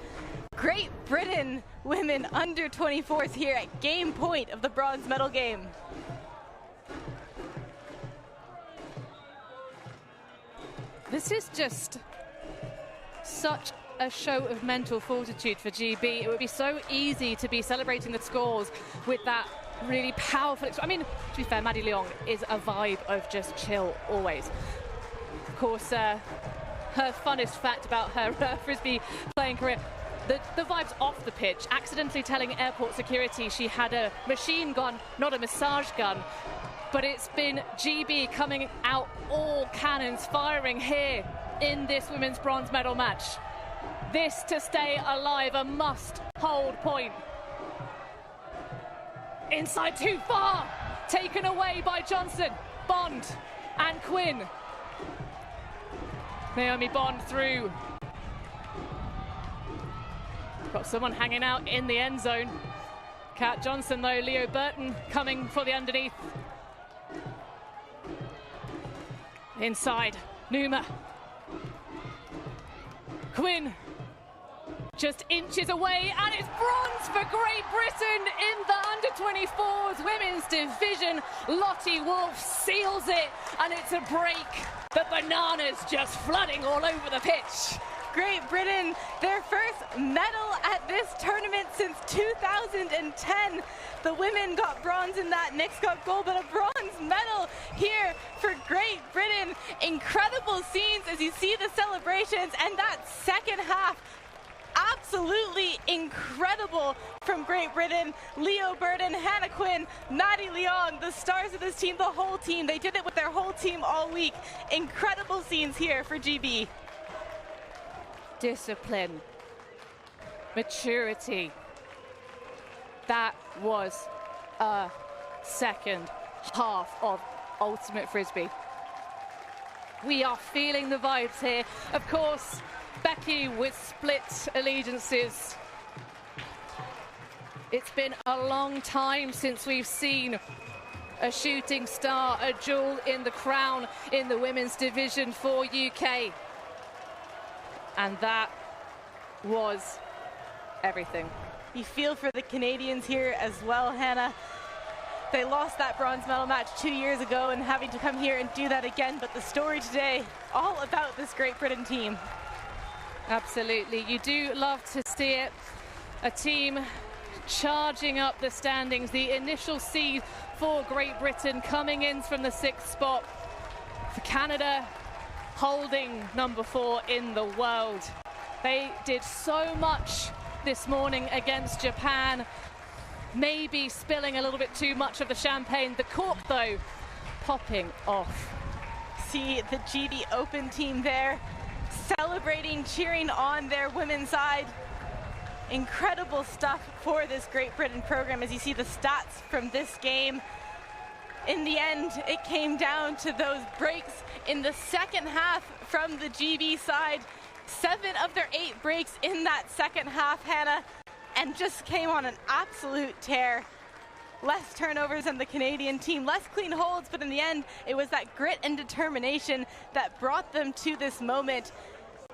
Great Britain women under 24s here at game point of the bronze medal game. This is just such a show of mental fortitude for GB. It would be so easy to be celebrating the scores with that really powerful... I mean, to be fair, Maddie Leon is a vibe of just chill always. Of course, her funnest fact about her Frisbee playing career, the vibes off the pitch, accidentally telling airport security she had a machine gun, not a massage gun. But it's been GB coming out all cannons firing here in this women's bronze medal match. This to stay alive, a must-hold point. Inside too far, taken away by Johnson, Bond and Quinn. Naomi Bond through. Got someone hanging out in the end zone. Kat Johnson though, Leo Burton coming for the underneath. Inside, Numa. Quinn just inches away, and it's bronze for Great Britain in the under-24s women's division. Lottie Wolf seals it, and it's a break. The bananas just flooding all over the pitch. Great Britain, their first medal at this tournament since 2010. The women got bronze in that, Nick's got gold, but a bronze medal here for Great Britain. Incredible scenes as you see the celebrations, and that second half, absolutely incredible from Great Britain. Leo Burton, Hannah Quinn, Maddie Leon, the stars of this team, the whole team. They did it with their whole team all week. Incredible scenes here for GB. Discipline, maturity. That was a second half of Ultimate Frisbee. We are feeling the vibes here. Of course, Becky with split allegiances. It's been a long time since we've seen a shooting star, a jewel in the crown in the women's division for UK. And that was everything. You feel for the Canadians here as well, Hannah. They lost that bronze medal match 2 years ago and having to come here and do that again. But the story today, all about this Great Britain team. Absolutely. You do love to see it. A team charging up the standings. The initial seed for Great Britain coming in from the 6th spot. For Canada, holding number 4 in the world. They did so much this morning against Japan. Maybe spilling a little bit too much of the champagne. The cork, though, popping off. See the GB Open team there, celebrating, cheering on their women's side. Incredible stuff for this Great Britain program as you see the stats from this game. In the end, it came down to those breaks in the second half from the GB side. 7 of their 8 breaks in that second half, Hannah, and just came on an absolute tear. Less turnovers than the Canadian team, less clean holds, but in the end, it was that grit and determination that brought them to this moment.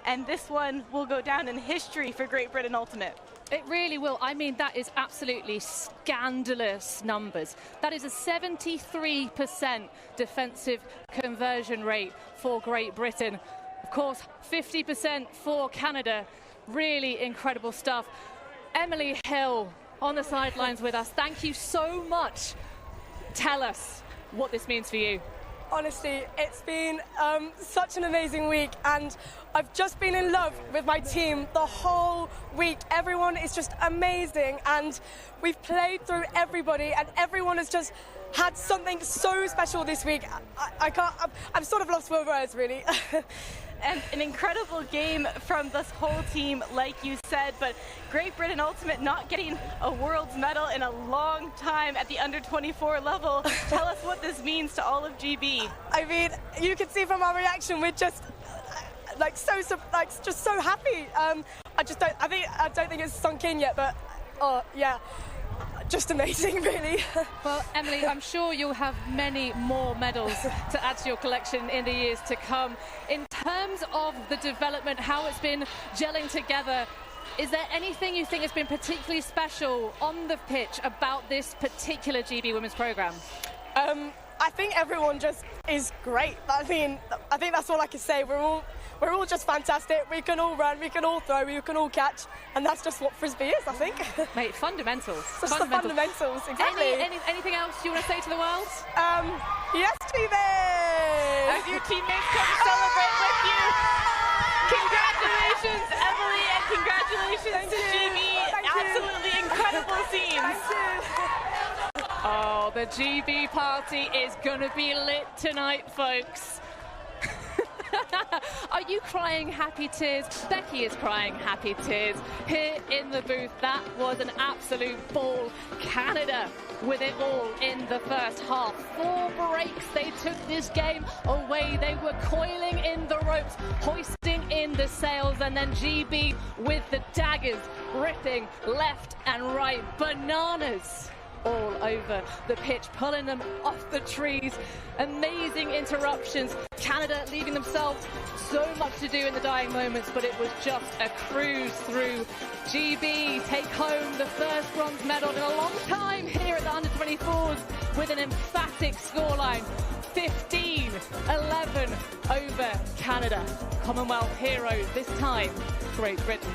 And this one will go down in history for Great Britain Ultimate. It really will. I mean, that is absolutely scandalous numbers. That is a 73% defensive conversion rate for Great Britain. Of course, 50% for Canada. Really incredible stuff. Emily Hill on the sidelines with us. Thank you so much. Tell us what this means for you. Honestly, it's been such an amazing week, and I've just been in love with my team the whole week. Everyone is just amazing, and we've played through everybody, and everyone has just had something so special this week. I'm sort of lost for words, really. And an incredible game from this whole team, like you said, but Great Britain Ultimate not getting a world's medal in a long time at the under-24 level. Tell us what this means to all of GB. I mean, you can see from our reaction, we're just just so happy. I don't think it's sunk in yet, but oh yeah. Just amazing, really. Well, Emily, I'm sure you'll have many more medals to add to your collection in the years to come. In terms of the development, how it's been gelling together, is there anything you think has been particularly special on the pitch about this particular GB women's program? I think everyone just is great. I think that's all I can say. We're all just fantastic. We can all run, we can all throw, we can all catch, and that's just what Frisbee is, I think. Mate, fundamentals. Just the fundamentals, exactly. Anything else you want to say to the world? Yes, GB! As your teammates come to celebrate with you, congratulations, Emily, and congratulations to GB. Absolutely incredible scenes. Oh, the GB party is going to be lit tonight, folks. Are you crying happy tears? Becky is crying happy tears here in the booth. That was an absolute ball. Canada with it all in the first half. 4 breaks. They took this game away. They were coiling in the ropes, hoisting in the sails, and then GB with the daggers ripping left and right. Bananas all over the pitch, pulling them off the trees. Amazing interruptions. Canada leaving themselves so much to do in the dying moments, but it was just a cruise through. GB take home the first bronze medal in a long time here at the under-24s with an emphatic scoreline. 15-11 over Canada. Commonwealth heroes, this time Great Britain.